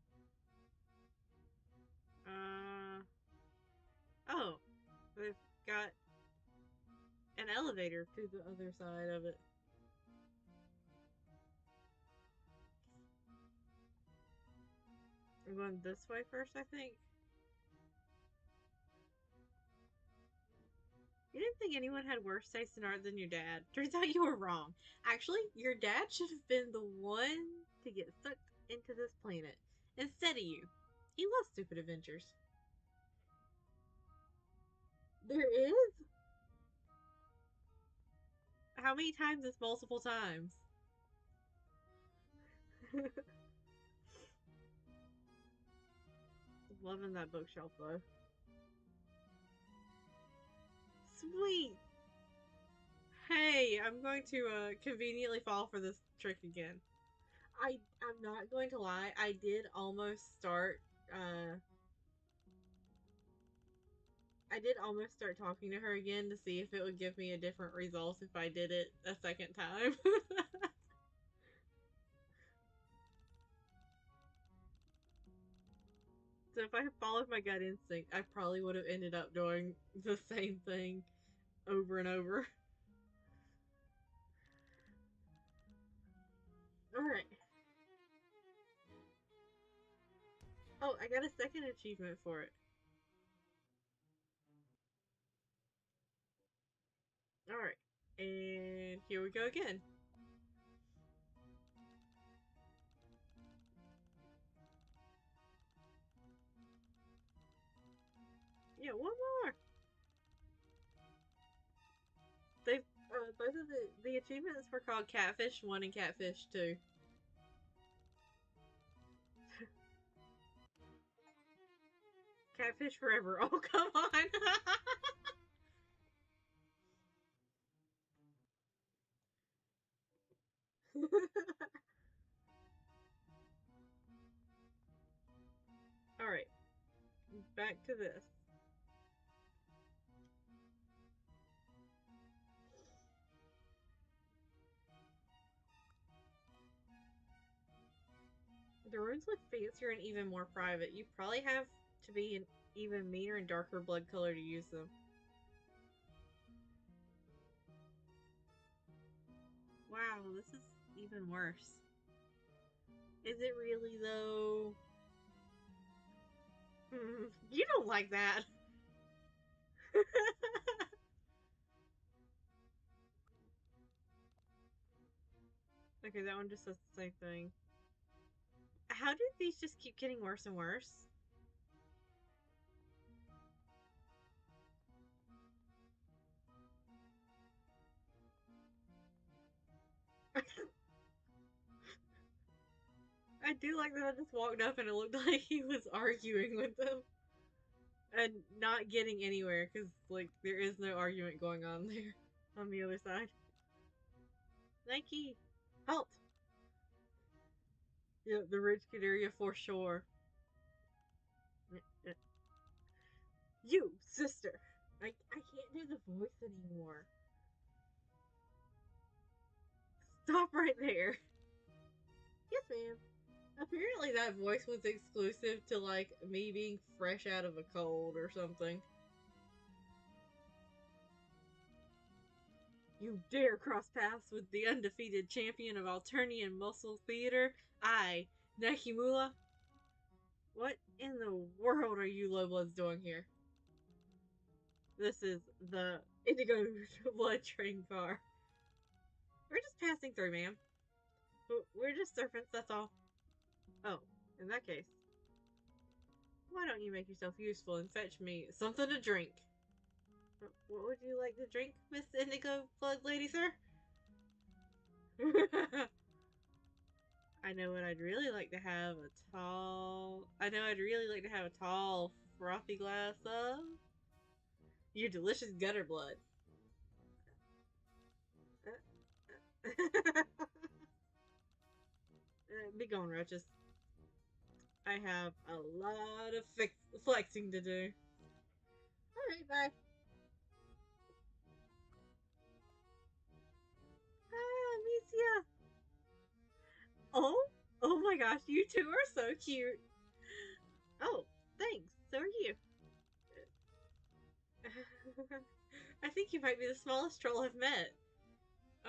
Oh. They've got an elevator to the other side of it. I'm going this way first, I think. You didn't think anyone had worse taste in art than your dad. Turns out you were wrong. Actually, your dad should have been the one to get sucked into this planet instead of you. He loves stupid adventures. There is? How many times is multiple times? Loving that bookshelf though. Sweet! Hey, I'm going to conveniently fall for this trick again. I'm not going to lie, I did almost start talking to her again to see if it would give me a different result if I did it a second time. So if I had followed my gut instinct, I probably would have ended up doing the same thing over and over. Alright. Oh, I got a second achievement for it. Alright. And here we go again. Yeah, one more. They've Both of the achievements were called Catfish 1 and Catfish 2. Catfish forever. Oh, come on. Alright. Back to this. The runes look fancier and even more private. You probably have to be an even meaner and darker blood color to use them. Wow, this is even worse. Is it really, though? You don't like that. Okay, that one just says the same thing. How did these just keep getting worse and worse? I do like that I just walked up and it looked like he was arguing with them. And not getting anywhere, because, like, there is no argument going on there. On the other side. Nike! Halt! Yeah, the rich kid area for sure. You, sister! I can't do the voice anymore. Stop right there. Yes, ma'am. Apparently that voice was exclusive to, like, me being fresh out of a cold or something. You dare cross paths with the undefeated champion of Alternian Muscle Theater, I, Nekimula? What in the world are you lowbloods doing here? This is the Indigo Blood Train car. We're just passing through, ma'am. We're just servants, that's all. Oh, in that case, why don't you make yourself useful and fetch me something to drink? What would you like to drink, Miss Indigo Blood Lady, sir? I know what I'd really like to have a tall, frothy glass of your delicious gutter blood. Be gone, roaches. I have a lot of flexing to do. Alright, bye. Ah, Amicia. Oh my gosh, you two are so cute. Oh, thanks. So are you. I think you might be the smallest troll I've met.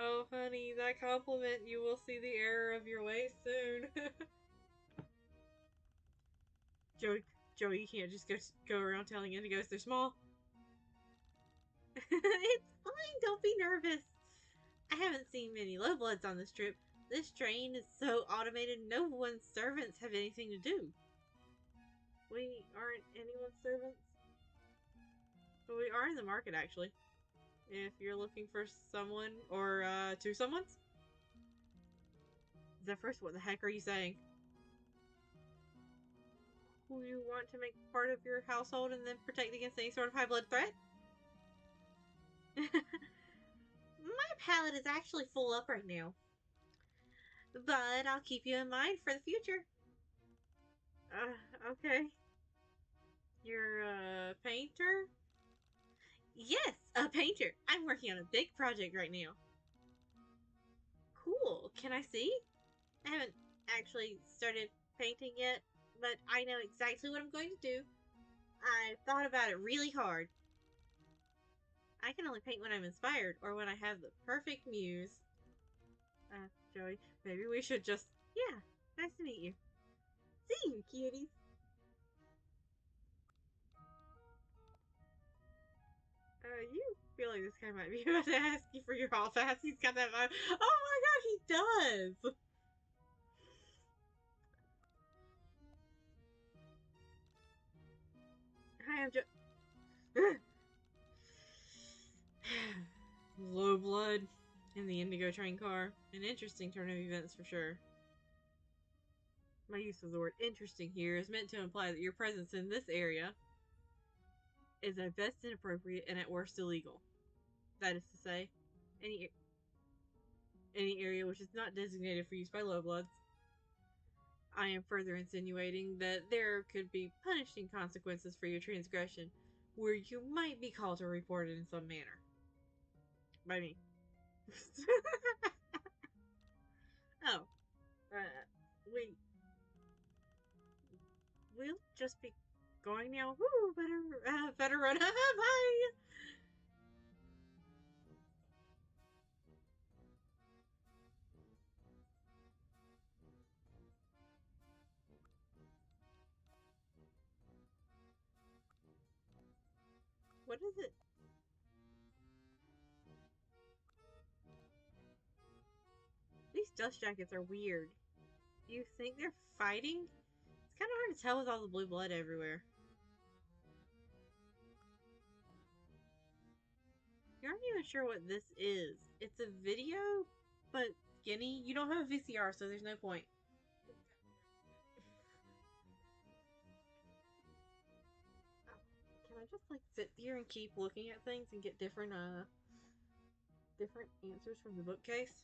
Oh, honey, that compliment, you will see the error of your ways soon. Joey, you can't just go around telling indigos they're small. It's fine, don't be nervous. I haven't seen many lowbloods on this trip. This train is so automated, no one's servants have anything to do. We aren't anyone's servants? But we are in the market, actually. If you're looking for someone, or, two someones? Zephyrus, what the heck are you saying? Who you want to make part of your household and then protect against any sort of high blood threat? My palate is actually full up right now. But I'll keep you in mind for the future. Okay. You're a painter? Yes, a painter. I'm working on a big project right now. Cool. Can I see? I haven't actually started painting yet, but I know exactly what I'm going to do. I've thought about it really hard. I can only paint when I'm inspired or when I have the perfect muse. Joey, maybe we should just... Yeah, nice to meet you. See you, cuties. You feel like this guy might be about to ask you for your hall pass. He's got that vibe. Oh my god, he does! Hi, I'm Low blood. in the Indigo train car. An interesting turn of events for sure. My use of the word interesting here is meant to imply that your presence in this area is at best inappropriate and at worst illegal. That is to say, any any area which is not designated for use by lowbloods. I am further insinuating that there could be punishing consequences for your transgression, where you might be called to report it in some manner. By me. Oh, we we'll just be going now. Woo, better run. Bye. What is it? These dust jackets are weird. Do you think they're fighting? It's kind of hard to tell with all the blue blood everywhere. You aren't even sure what this is. It's a video, but skinny. You don't have a VCR, so there's no point. Can I just like sit here and keep looking at things and get different different answers from the bookcase?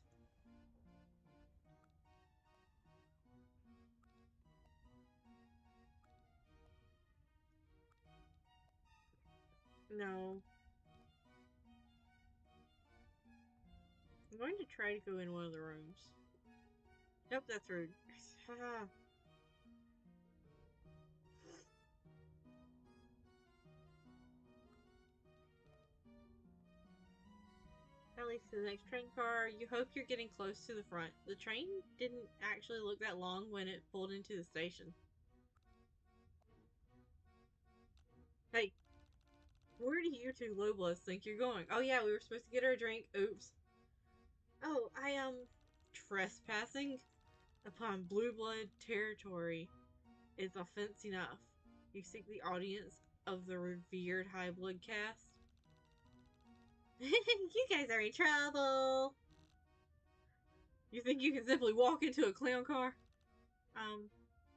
No. I'm going to try to go in one of the rooms. Nope, that's rude. That leads to the next train car. You hope you're getting close to the front. The train didn't actually look that long when it pulled into the station. Hey, where do you two low bloods think you're going? Oh yeah, we were supposed to get our drink. Oops. Oh, trespassing upon blue blood territory is offense enough. You seek the audience of the revered high blood cast? You guys are in trouble. You think you can simply walk into a clown car?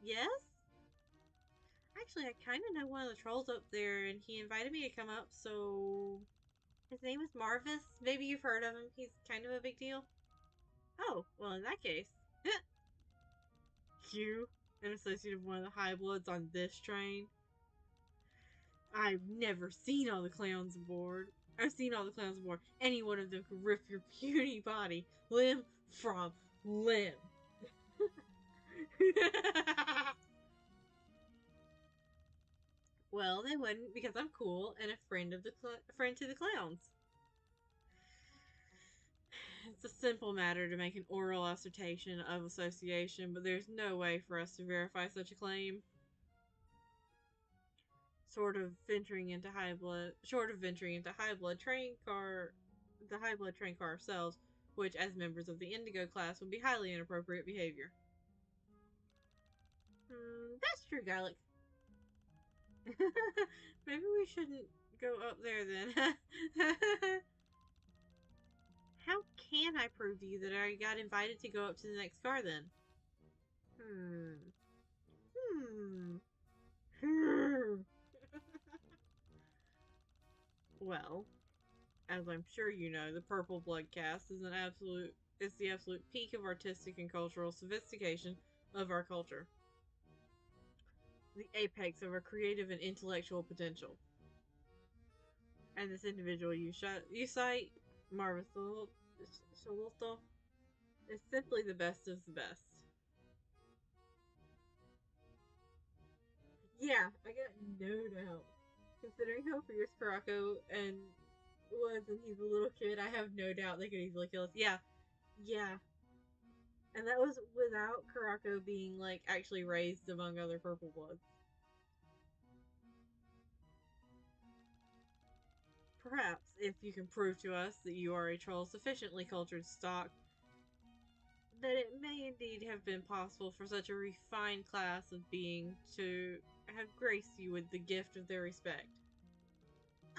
Yes? Actually, I kind of know one of the trolls up there, and he invited me to come up, so... His name is Marvis. Maybe you've heard of him. He's kind of a big deal. Oh, well, in that case... You, an associate of one of the high bloods on this train? I've never seen all the clowns aboard. I've seen all the clowns aboard. Any one of them could rip your puny body limb from limb. Well, they wouldn't because I'm cool and a friend of the friend to the clowns. It's a simple matter to make an oral assertion of association, but there's no way for us to verify such a claim. Short of venturing into high blood train car, the high blood train car ourselves, which as members of the Indigo class would be highly inappropriate behavior. That's true, Garlic. Maybe we shouldn't go up there then. How can I prove to you that I got invited to go up to the next car then? Well, as I'm sure you know, the Purple Blood Cast is the absolute peak of artistic and cultural sophistication of our culture. The apex of our creative and intellectual potential. And this individual you cite, Marvis Sholto, is simply the best of the best. Yeah, I got no doubt. Considering how fierce Karako and was and he's a little kid, I have no doubt they could easily kill us. Yeah. Yeah. And that was without Karako being, like, actually raised among other Purple Bloods. Perhaps, if you can prove to us that you are a troll sufficiently cultured stock, that it may indeed have been possible for such a refined class of being to have graced you with the gift of their respect.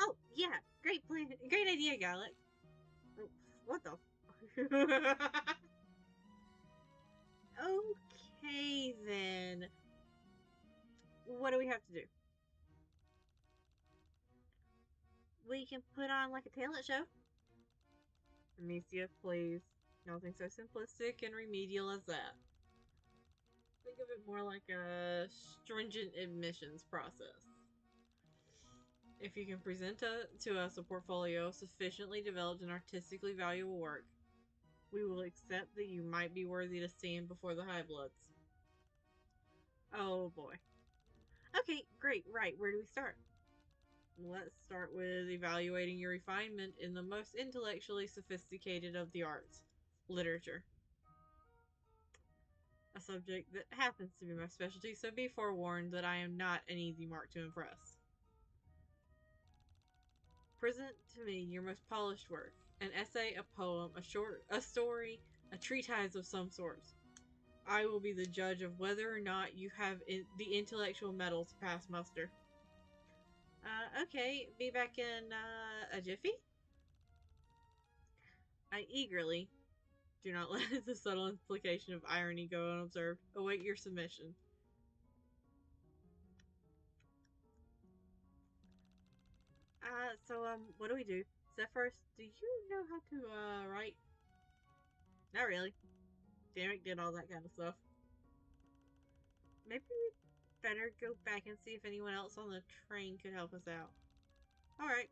Oh, yeah, great plan, great idea, Gallic. What the? Okay, then. What do we have to do? We can put on like a talent show. Amicia, please. Nothing so simplistic and remedial as that. Think of it more like a stringent admissions process. If you can present to us a portfolio of sufficiently developed and artistically valuable work, we will accept that you might be worthy to stand before the High Bloods. Oh boy. Okay, great. Right, where do we start? Let's start with evaluating your refinement in the most intellectually sophisticated of the arts, literature. A subject that happens to be my specialty, so be forewarned that I am not an easy mark to impress. Present to me your most polished work, an essay, a poem, a story, a treatise of some sort. I will be the judge of whether or not you have the intellectual mettle to pass muster. Okay, be back in a jiffy? I eagerly, do not let the subtle implication of irony go unobserved, await your submission. What do we do? So first, do you know how to, write? Not really. Derek did all that kind of stuff. Maybe we better go back and see if anyone else on the train could help us out. Alright.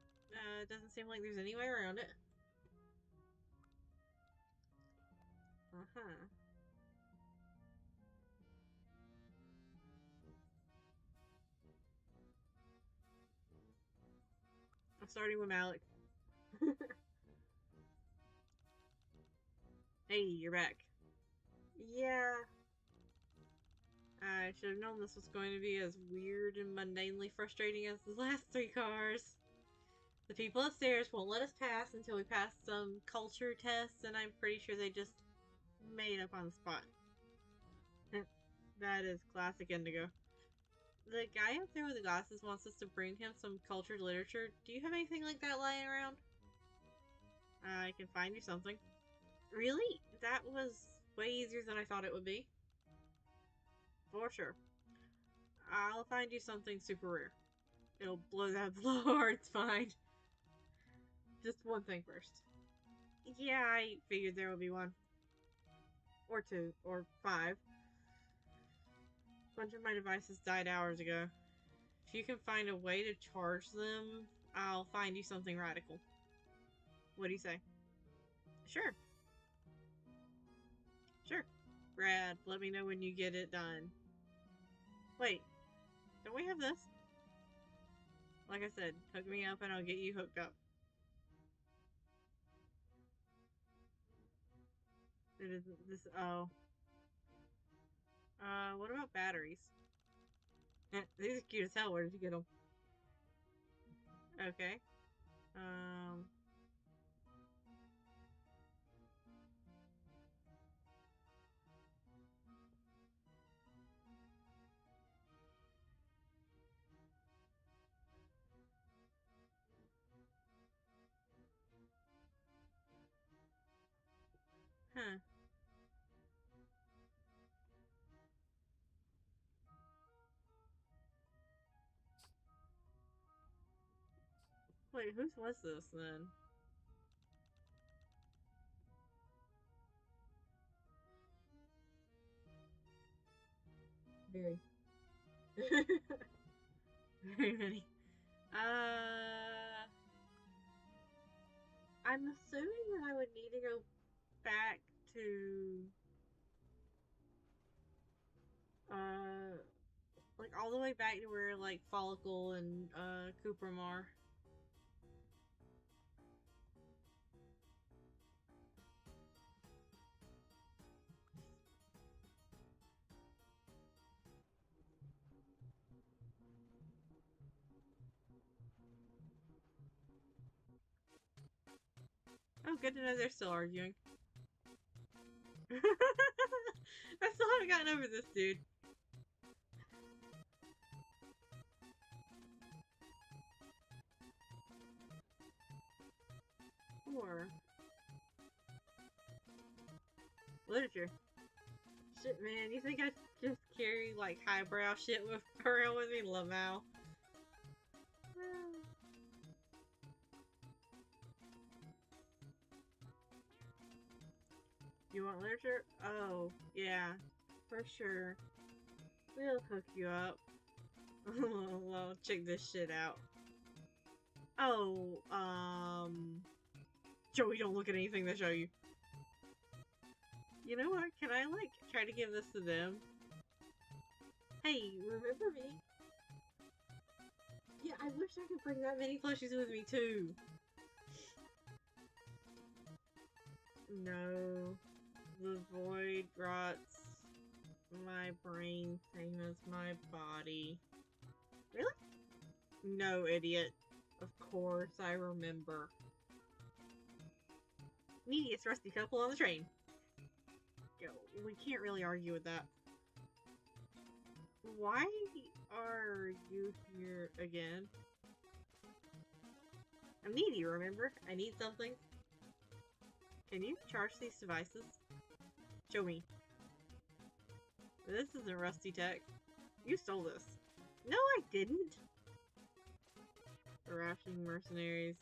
It doesn't seem like there's any way around it. Uh-huh. I'm starting with Malik. Hey, you're back. Yeah. I should have known this was going to be as weird and mundanely frustrating as the last three cars. The people upstairs won't let us pass until we pass some culture tests, and I'm pretty sure they just made up on the spot. That is classic Indigo. The guy up there with the glasses wants us to bring him some cultured literature. Do you have anything like that lying around? I can find you something. Really? That was way easier than I thought it would be. For sure. I'll find you something super rare. It'll blow that floor, it's fine. Just one thing first. Yeah, I figured there would be one. Or two. Or five. A bunch of my devices died hours ago. If you can find a way to charge them, I'll find you something radical. What do you say? Sure. Sure. Brad, let me know when you get it done. Wait, don't we have this? Like I said, hook me up and I'll get you hooked up. It isn't this. Oh. What about batteries? These are cute as hell. Where did you get them? Okay. Um. Huh. Wait, whose was this then? Very. Very many. I'm assuming that I would need to go back to, uh, like all the way back to where like Follicle and Cooper are. Oh, good to know they're still arguing. I still haven't gotten over this dude. Or Literature. Shit, man, you think I just carry, like, highbrow shit around with me? Lamau. You want literature? Oh, yeah, for sure. We'll hook you up. Well, check this shit out. Oh, Joey, don't look at anything they show you. You know what? Can I, like, try to give this to them? Hey, remember me? Yeah, I wish I could bring that many plushies with me, too. No. The void rots my brain, same as my body. Really? No, idiot. Of course, I remember. Neediest rusty couple on the train. Yo, we can't really argue with that. Why are you here again? I'm needy, remember? I need something. Can you charge these devices? Show me. This isn't rusty tech. You stole this. No, I didn't. Harassing mercenaries.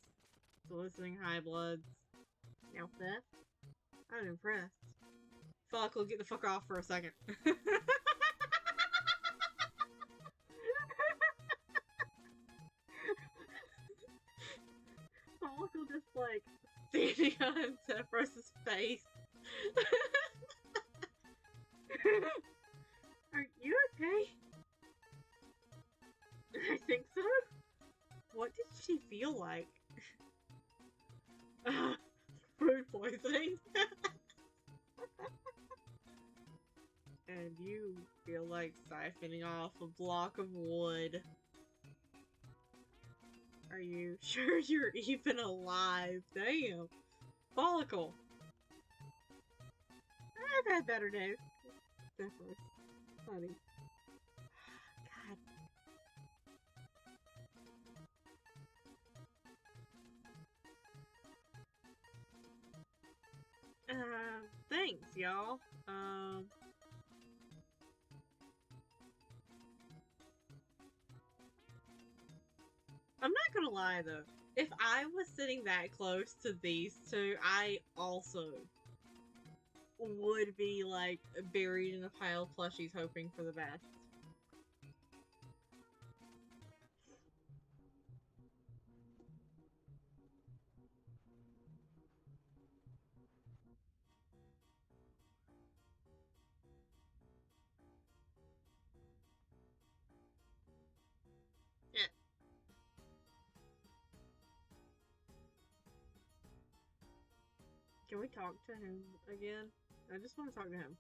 Soliciting high bloods. Now theft? I'm impressed. Fuck, we'll get the fuck off for a second. Fuck will just like standing on Zephyrus's face. Are you okay? I think so. What did she feel like? Food poisoning. And you feel like siphoning off a block of wood. Are you sure you're even alive? Damn. Follicle. I've had better days. Definitely. Funny. God. Thanks, y'all. I'm not gonna lie though. If I was sitting that close to these two, I also would be like buried in a pile of plushies hoping for the best. Yeah. Can we talk to him again? I just want to talk to him.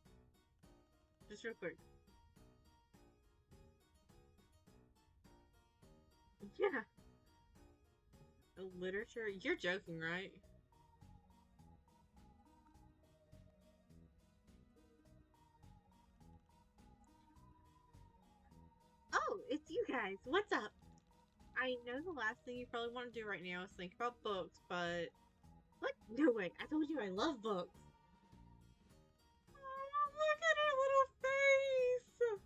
Just real quick. Yeah. Literature? You're joking, right? Oh, it's you guys. What's up? I know the last thing you probably want to do right now is think about books, but... What? No way. I told you I love books. Oh, look at her little face!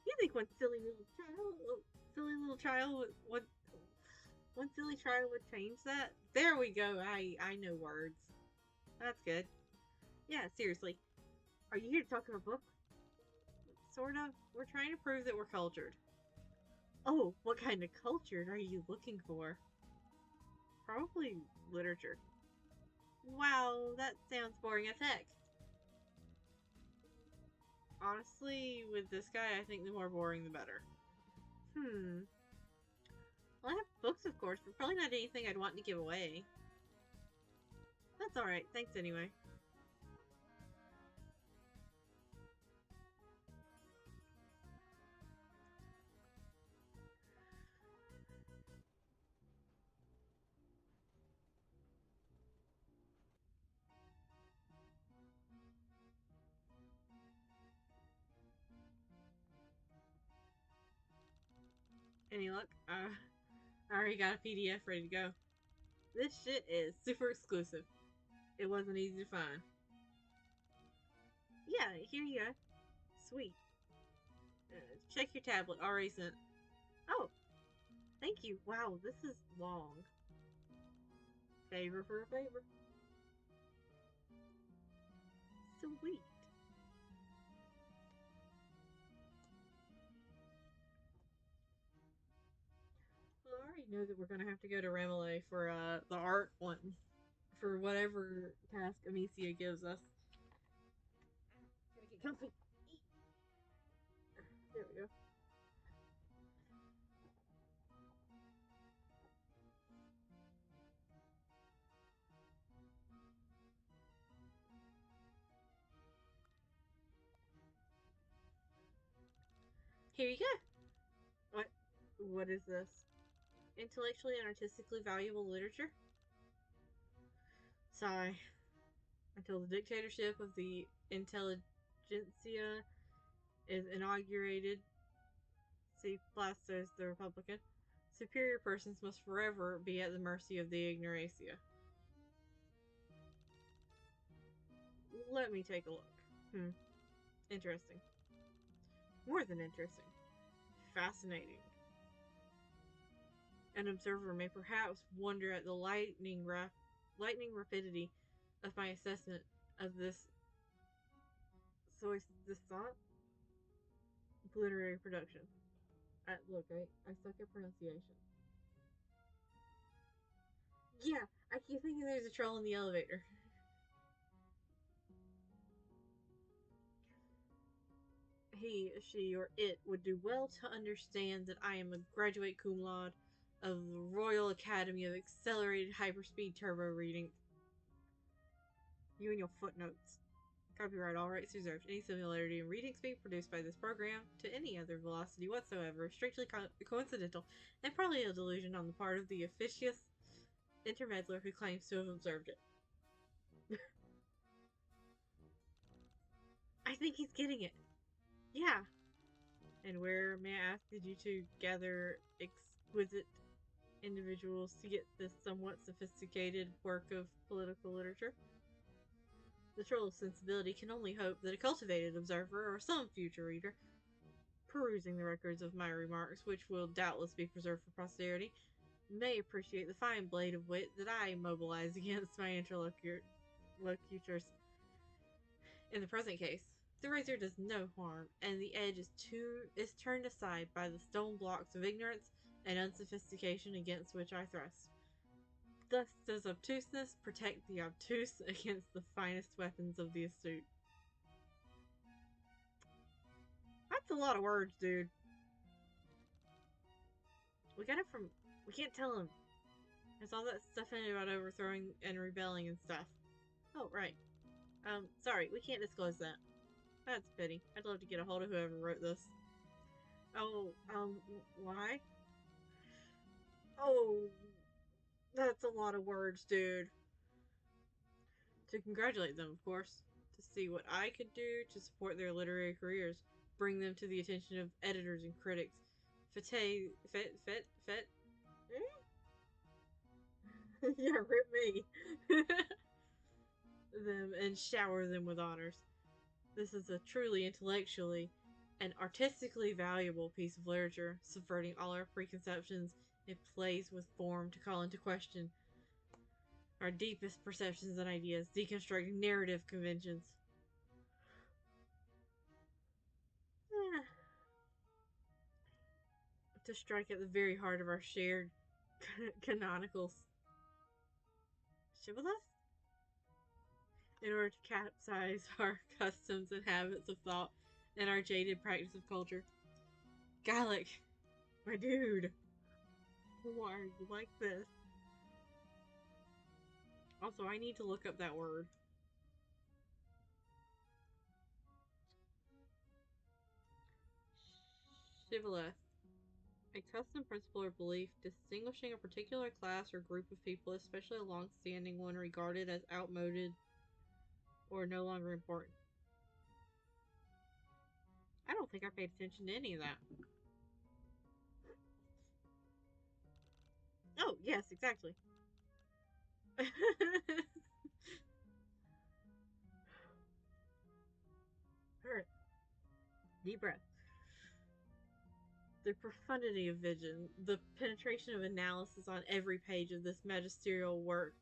You think one silly little child would one silly child would change that? There we go. I know words. That's good. Yeah, seriously. Are you here to talk about books? Sort of. We're trying to prove that we're cultured. Oh, what kind of cultured are you looking for? Probably literature. Wow, that sounds boring as heck. Honestly, with this guy, I think the more boring the better. Well, I have books, of course, but probably not anything I'd want to give away. That's alright, thanks anyway. Any luck? I already got a PDF ready to go. This shit is super exclusive. It wasn't easy to find. Yeah, here you go. Sweet. Check your tablet. Already sent. Oh, thank you. Wow, this is long. Favor for a favor. Sweet. Well, I already know that we're gonna have to go to Remele for the art one. For whatever task Amicia gives us. Gotta get comfy. There we go. Here you go. What? What is this? Intellectually and artistically valuable literature? Sigh. Until the dictatorship of the intelligentsia is inaugurated, see Blastos the Republican, superior persons must forever be at the mercy of the ignorancia. Let me take a look. Interesting. More than interesting. Fascinating. An observer may perhaps wonder at the lightning rapidity of my assessment of this soissant literary production. Look, I suck at pronunciation. Yeah, I keep thinking there's a troll in the elevator. He, she, or it would do well to understand that I am a graduate cum laude of the Royal Academy of Accelerated Hyperspeed Turbo Reading. You and your footnotes. Copyright, all rights reserved. Any similarity in reading speed produced by this program to any other velocity whatsoever is strictly coincidental and probably a delusion on the part of the officious intermeddler who claims to have observed it. I think he's getting it. Yeah. And where, may I ask, did you two gather exquisite individuals to get this somewhat sophisticated work of political literature? The troll of sensibility can only hope that a cultivated observer or some future reader, perusing the records of my remarks, which will doubtless be preserved for posterity, may appreciate the fine blade of wit that I mobilize against my interlocutors. In the present case, the razor does no harm, and the edge is turned aside by the stone blocks of ignorance and unsophistication against which I thrust. Thus does obtuseness protect the obtuse against the finest weapons of the astute. That's a lot of words, dude. We got it from. We can't tell him. There's all that stuff in it about overthrowing and rebelling and stuff. Oh, right. Sorry, we can't disclose that. That's a pity. I'd love to get a hold of whoever wrote this. Oh, why? Oh, that's a lot of words, dude. To congratulate them, of course. To see what I could do to support their literary careers. Bring them to the attention of editors and critics. Yeah, rip me. Them and shower them with honors. This is a truly intellectually and artistically valuable piece of literature, subverting all our preconceptions. It plays with form to call into question our deepest perceptions and ideas, deconstructing narrative conventions. To strike at the very heart of our shared canonical shibboleth? In order to capsize our customs and habits of thought and our jaded practice of culture. Gallic, my dude, why are you like this? Also, I need to look up that word. Shibboleth. A custom, principle, or belief distinguishing a particular class or group of people, especially a long-standing one regarded as outmoded or no longer important. I don't think I paid attention to any of that. Oh, yes, exactly. Deep breath. The profundity of vision, the penetration of analysis on every page of this magisterial work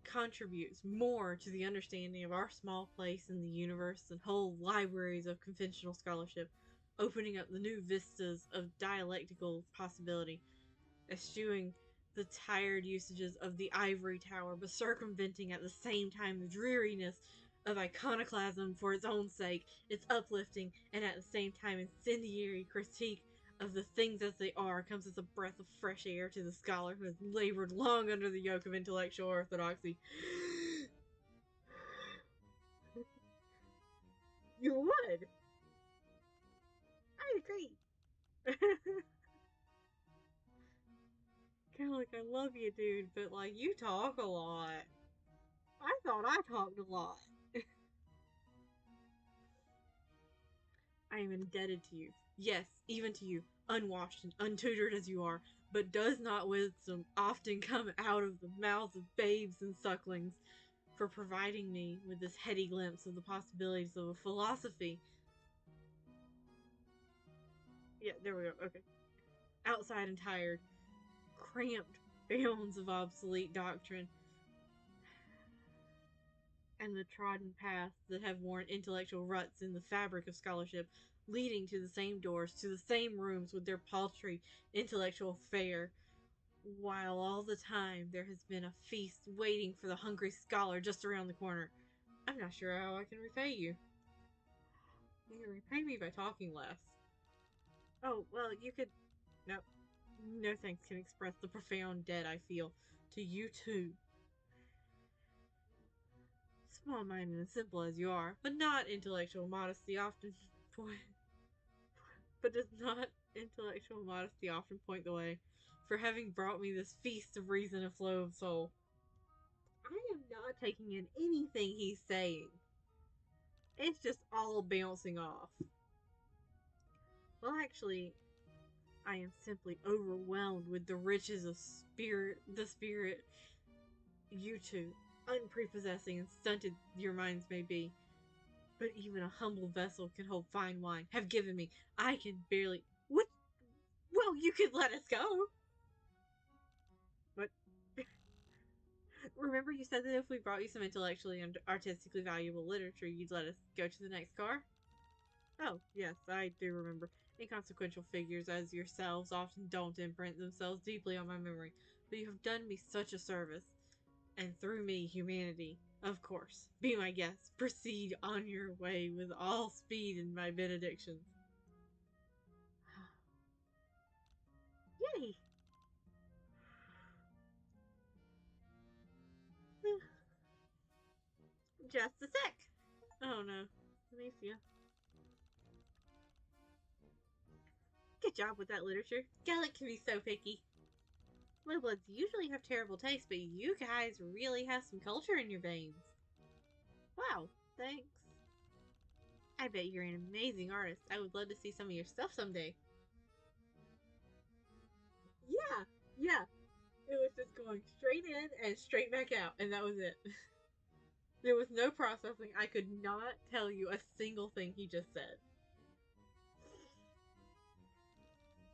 contributes more to the understanding of our small place in the universe than whole libraries of conventional scholarship, opening up the new vistas of dialectical possibility, eschewing the tired usages of the ivory tower, but circumventing at the same time the dreariness of iconoclasm for its own sake, its uplifting and at the same time incendiary critique of the things as they are comes as a breath of fresh air to the scholar who has labored long under the yoke of intellectual orthodoxy. You would. I agree. Kind of like, I love you, dude, but like, you talk a lot. I thought I talked a lot. I am indebted to you. Yes, even to you, unwashed and untutored as you are, but does not wisdom often come out of the mouths of babes and sucklings, for providing me with this heady glimpse of the possibilities of a philosophy. Yeah, there we go. Okay. Outside and tired, cramped bounds of obsolete doctrine, and the trodden paths that have worn intellectual ruts in the fabric of scholarship, leading to the same doors, to the same rooms with their paltry intellectual fare, while all the time there has been a feast waiting for the hungry scholar just around the corner. I'm not sure how I can repay you. You can repay me by talking less. Oh, well, you could. No. No thanks can express the profound debt I feel to you too. Small minded and simple as you are, but not intellectual modesty often point. But does not intellectual modesty often point the way for having brought me this feast of reason and flow of soul? I am not taking in anything he's saying. It's just all bouncing off. Well, actually, I am simply overwhelmed with the riches of spirit you two, unprepossessing and stunted your minds may be, but even a humble vessel can hold fine wine, have given me. I can barely. What? Well, you could let us go. What? Remember, you said that if we brought you some intellectually and artistically valuable literature, you'd let us go to the next car? Oh, yes, I do remember. Inconsequential figures as yourselves often don't imprint themselves deeply on my memory, but you have done me such a service, and through me, humanity. Of course, be my guest. Proceed on your way with all speed in my benedictions. Yay! Just a sec. Oh no, Amicia. Good job with that literature. Gallic can be so picky. Low bloods usually have terrible taste, but you guys really have some culture in your veins. Wow, thanks. I bet you're an amazing artist. I would love to see some of your stuff someday. Yeah, yeah. It was just going straight in and straight back out, and that was it. There was no processing. I could not tell you a single thing he just said.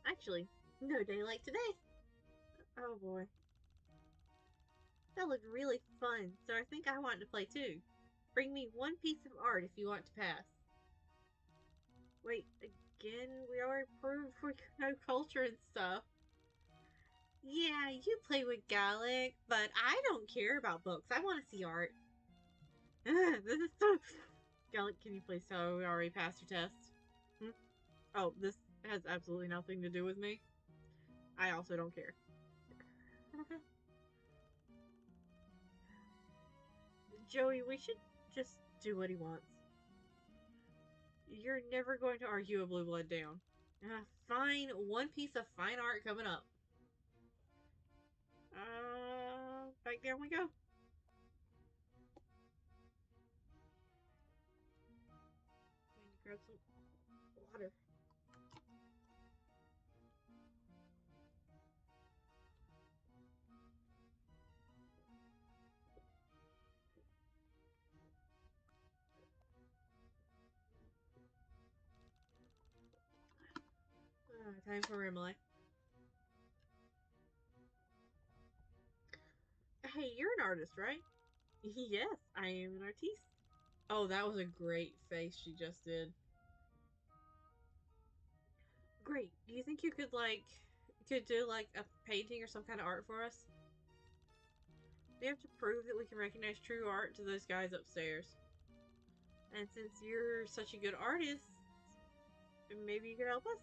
Actually, no day like today. Oh boy. That looked really fun, so I think I want to play too. Bring me one piece of art if you want to pass. Wait, again? We already proved we know culture and stuff. Yeah, you play with Gallic, but I don't care about books. I want to see art. This is so. Gallic, can you please tell we already passed your test? Hmm? Oh, this has absolutely nothing to do with me. I also don't care. Joey, we should just do what he wants. You're never going to argue a blue blood down. Fine, one piece of fine art coming up. Back down we go. I need to grab some water. Time for Emily. Hey, you're an artist, right? Yes, I am an artiste. Oh, that was a great face she just did. Great. Do you think you could do like a painting or some kind of art for us? We have to prove that we can recognize true art to those guys upstairs. And since you're such a good artist, maybe you could help us?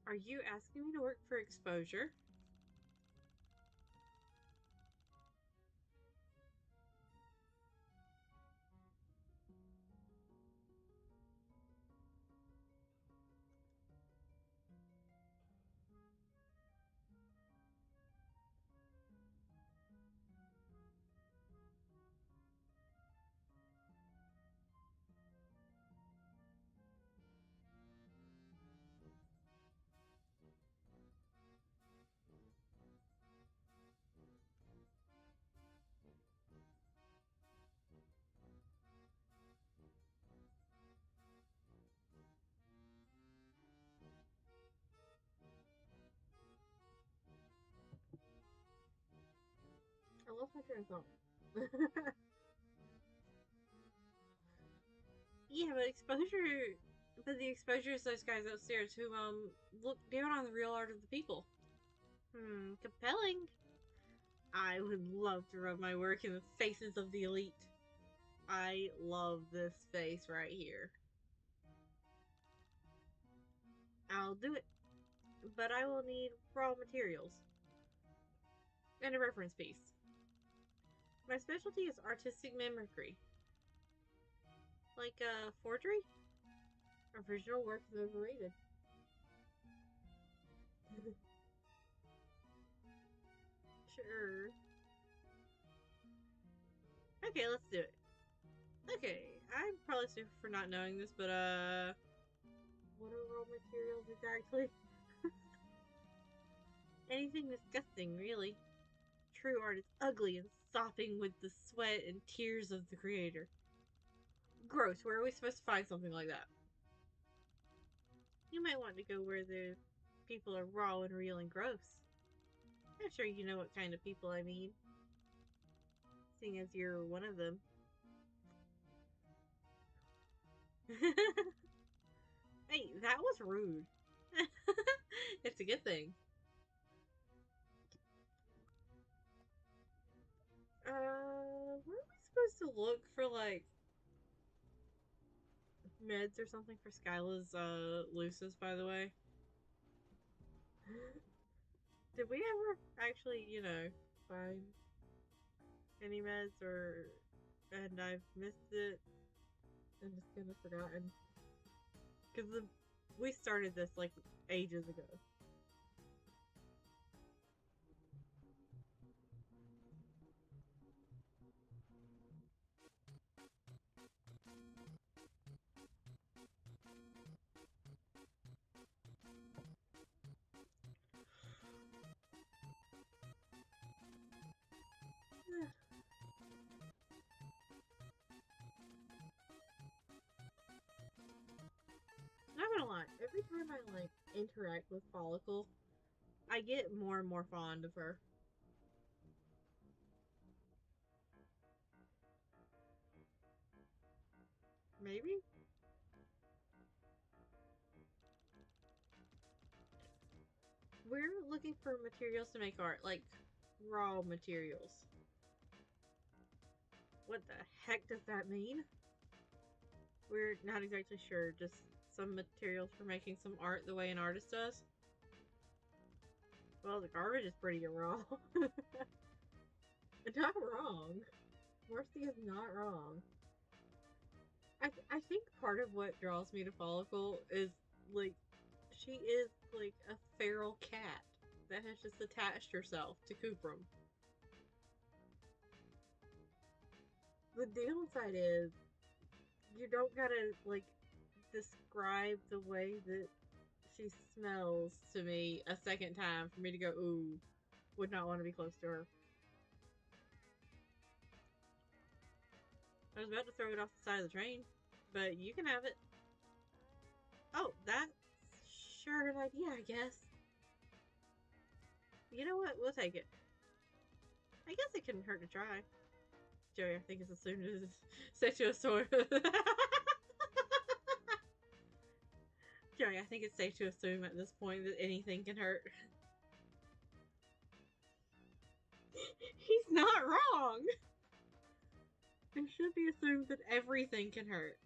Are you asking me to work for exposure? I lost my train of thought. Yeah, but the exposure is those guys upstairs who look down on the real art of the people. Compelling. I would love to rub my work in the faces of the elite. I love this face right here. I'll do it, but I will need raw materials and a reference piece. My specialty is artistic mimicry. Like forgery? Original work is overrated. Sure. Okay, let's do it. Okay, I'm probably stupid for not knowing this, but what are raw materials exactly? Anything disgusting, really. True art is ugly and sopping with the sweat and tears of the creator. Gross, where are we supposed to find something like that? You might want to go where the people are raw and real and gross. I'm sure you know what kind of people I mean, seeing as you're one of them. Hey, that was rude. It's a good thing. Where are we supposed to look for like meds or something for Skyla's Lucis, by the way? Did we ever actually, find any meds or and I've missed it and just kind of forgotten? Because we started this like ages ago. Not gonna lie, every time I like interact with Follicle, I get more and more fond of her. Maybe? We're looking for materials to make art, like raw materials. What the heck does that mean? We're not exactly sure, just some materials for making some art the way an artist does. Well, the garbage is pretty raw. Not wrong. Marcy is not wrong. I think part of what draws me to Follicle is like she is like a feral cat that has just attached herself to Coopram. The downside is you don't gotta like describe the way that she smells to me a second time for me to go ooh. would not want to be close to her. I was about to throw it off the side of the train, but you can have it. Oh, that's sure an idea, I guess. You know what? We'll take it. I guess it couldn't hurt to try. Joey, I think it's assumed it's safe to assume. Joey, I think it's safe to assume at this point that anything can hurt. He's not wrong! It should be assumed that everything can hurt.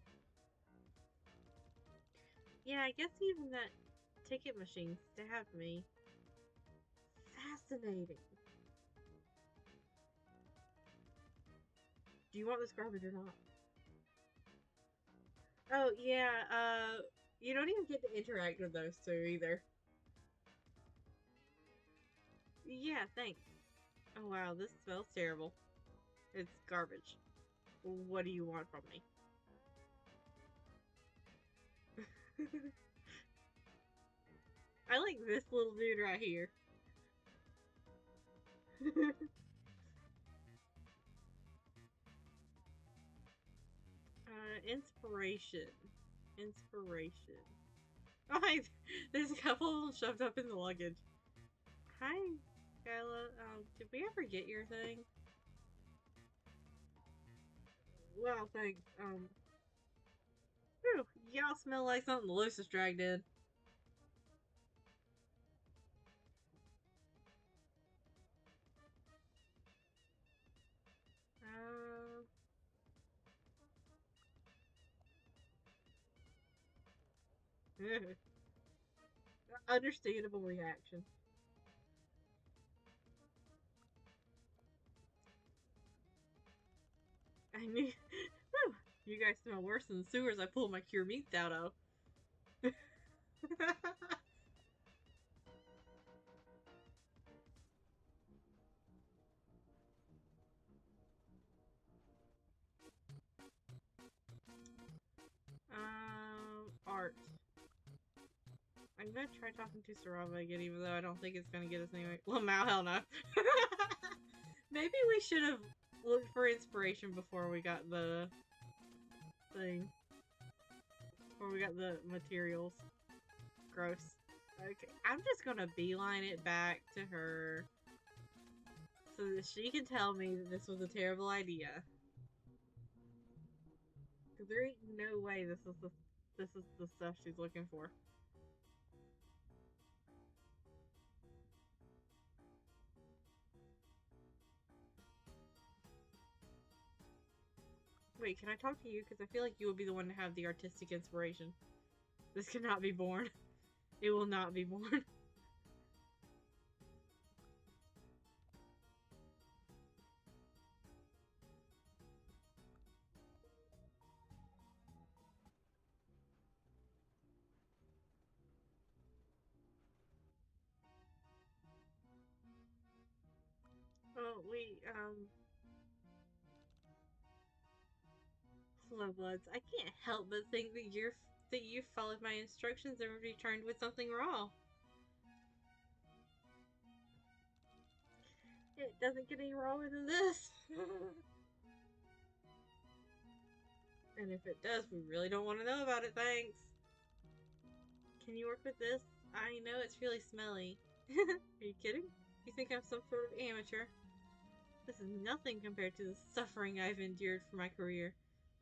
Yeah, I guess even that ticket machine stabbed me. Fascinating. Do you want this garbage or not? Oh, yeah, you don't even get to interact with those two either. Yeah, thanks. Oh wow, this smells terrible. It's garbage. What do you want from me? I like this little dude right here. Inspiration. Inspiration. Oh, hi. There's a couple of them shoved up in the luggage. Hi, Skyla. Did we ever get your thing? Wow, thanks. Whew, y'all smell like something the loose is dragged in. Understandable reaction. I knew. Whew, you guys smell worse than the sewers I pulled my cure meats out of. Art. I'm gonna try talking to Sarava again, even though I don't think it's gonna get us anyway. Lamau, hell no. Maybe we should have looked for inspiration before we got the thing. Before we got the materials. Gross. Okay, I'm just gonna beeline it back to her so that she can tell me that this was a terrible idea. Because there ain't no way this is the stuff she's looking for. Wait, can I talk to you? Because I feel like you would be the one to have the artistic inspiration. This cannot be born. It will not be born. Oh, Hello, Bloods. I can't help but think that you followed my instructions and returned with something raw. It doesn't get any rawer than this. And if it does, we really don't want to know about it, thanks. Can you work with this? I know it's really smelly. Are you kidding? You think I'm some sort of amateur? This is nothing compared to the suffering I've endured for my career.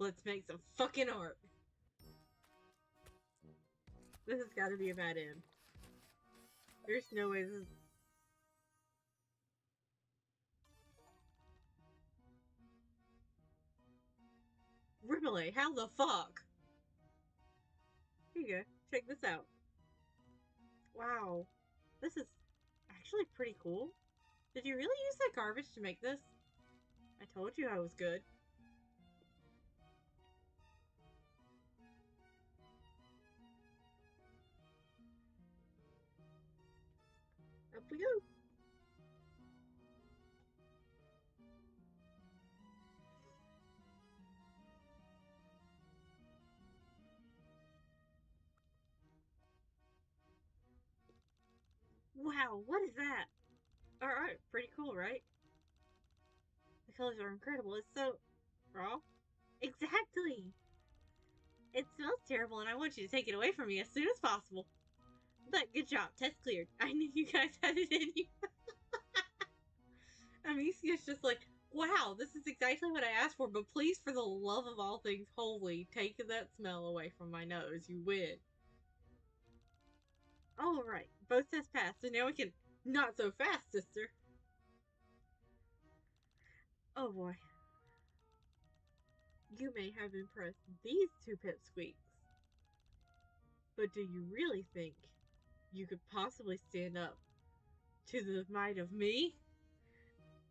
Let's make some fucking art. This has got to be a bad end. There's no way this is... Rimele, how the fuck? Here you go. Check this out. Wow. This is actually pretty cool. Did you really use that garbage to make this? I told you I was good. Up we go. Wow, what is that? Alright, pretty cool, right? The colors are incredible. It's so raw. Exactly! It smells terrible and I want you to take it away from me as soon as possible. But good job, test cleared. I knew you guys had it in you. Amicia's just like, wow, this is exactly what I asked for, but please, for the love of all things holy, take that smell away from my nose. You win. Alright, both tests passed, so now we can. Not so fast, sister. Oh boy. You may have impressed these two pipsqueaks, but do you really think you could possibly stand up to the might of me,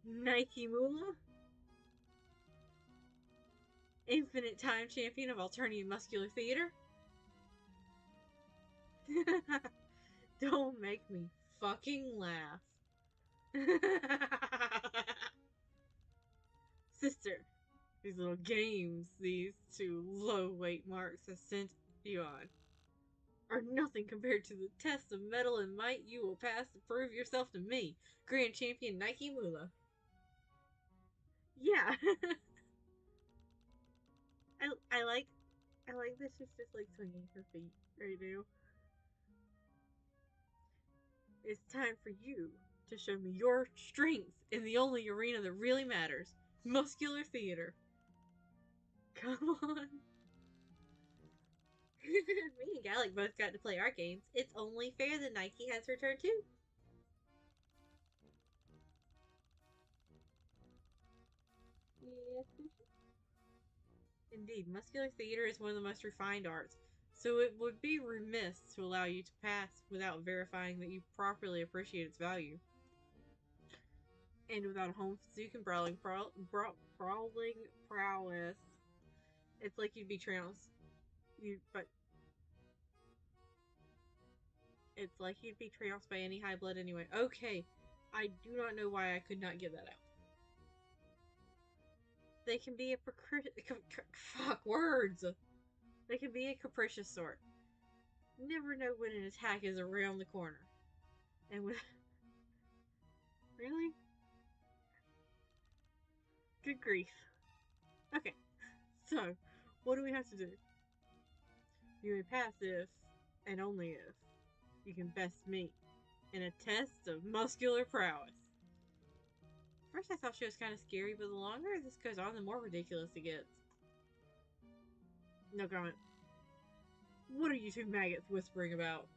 Nike Mula, infinite time champion of alternative muscular theater? Don't make me fucking laugh. Sister, these little games these two low weight marks have sent you on are nothing compared to the tests of mettle and might you will pass to prove yourself to me, Grand Champion Nike Mula. Yeah. I like that she's just like swinging her feet right now. It's time for you to show me your strength in the only arena that really matters, muscular theater. Come on. Me and Gallic both got to play our games. It's only fair that Nike has her turn too. Yes, indeed. Muscular theater is one of the most refined arts, so it would be remiss to allow you to pass without verifying that you properly appreciate its value. And without a home physique and brawling prowess, it's like you'd be trounced. But it's like you'd be trounced by any high blood anyway. Okay, I do not know why I could not get that out. They can be a fuck words. They can be a capricious sort. Never know when an attack is around the corner. And with really good grief. Okay, so what do we have to do? You may pass if, and only if, you can best me in a test of muscular prowess. First, I thought she was kind of scary, but the longer this goes on, the more ridiculous it gets. No comment. What are you two maggots whispering about?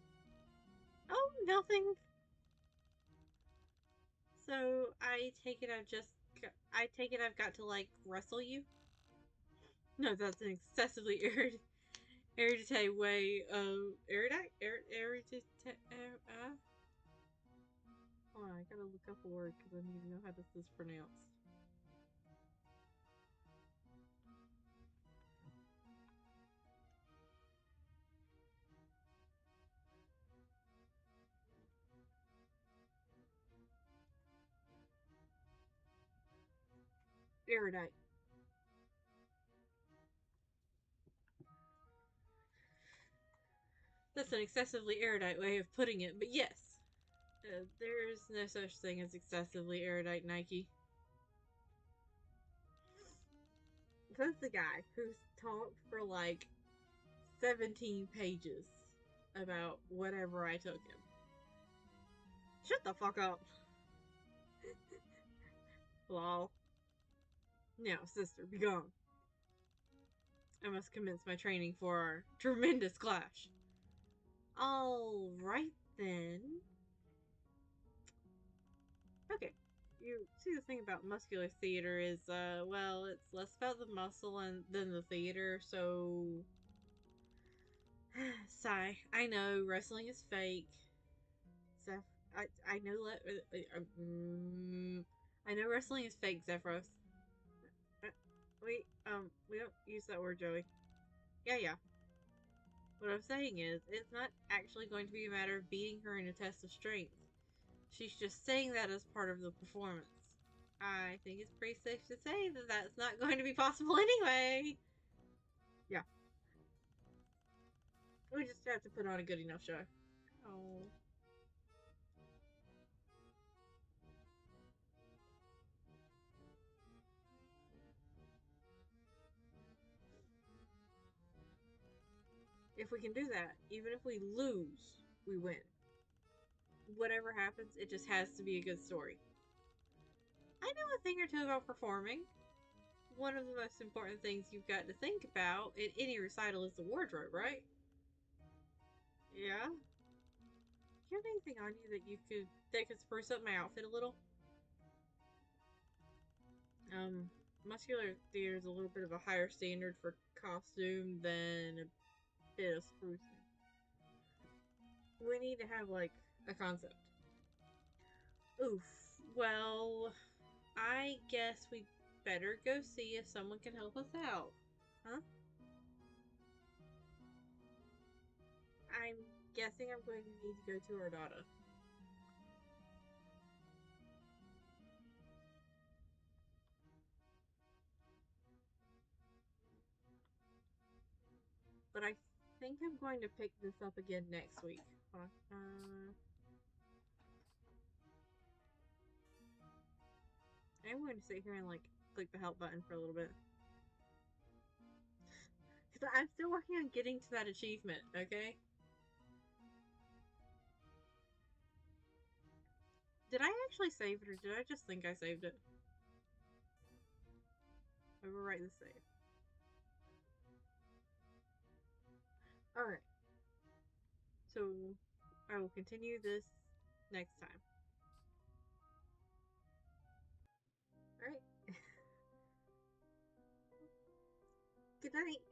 Oh, nothing. So I take it I've got to like wrestle you. No, that's an excessively erudite way of erudite. Hold on, I gotta look up a word because I need to know how this is pronounced. Erudite. That's an excessively erudite way of putting it, but yes, there's no such thing as excessively erudite, Nike. That's the guy who's talked for like 17 pages about whatever I took him. Shut the fuck up. Lol. Now, sister, be gone. I must commence my training for our tremendous clash. Alright then. Okay. You see, the thing about muscular theater is, well, it's less about the muscle than the theater, so. Sigh. I know wrestling is fake. Zeph, I know I know wrestling is fake, Zephyros. We don't use that word, Joey. Yeah. What I'm saying is, it's not actually going to be a matter of beating her in a test of strength. She's just saying that as part of the performance. I think it's pretty safe to say that that's not going to be possible anyway. Yeah. We just have to put on a good enough show. Oh. If we can do that, even if we lose, we win. Whatever happens, it just has to be a good story. I know a thing or two about performing. One of the most important things you've got to think about in any recital is the wardrobe, right? Yeah. Do you have anything on you that could spruce up my outfit a little? Muscular theater is a little bit of a higher standard for costume than a bit of sprucing. We need to have like a concept. Oof. Well, I guess we better go see if someone can help us out. Huh? I'm guessing I'm going to need to go to our data. But I think I'm going to pick this up again next week. I'm going to sit here and like click the help button for a little bit. Because I'm still working on getting to that achievement, okay? Did I actually save it or did I just think I saved it? Overwrite the save. Alright. So I will continue this next time. Alright. Good night.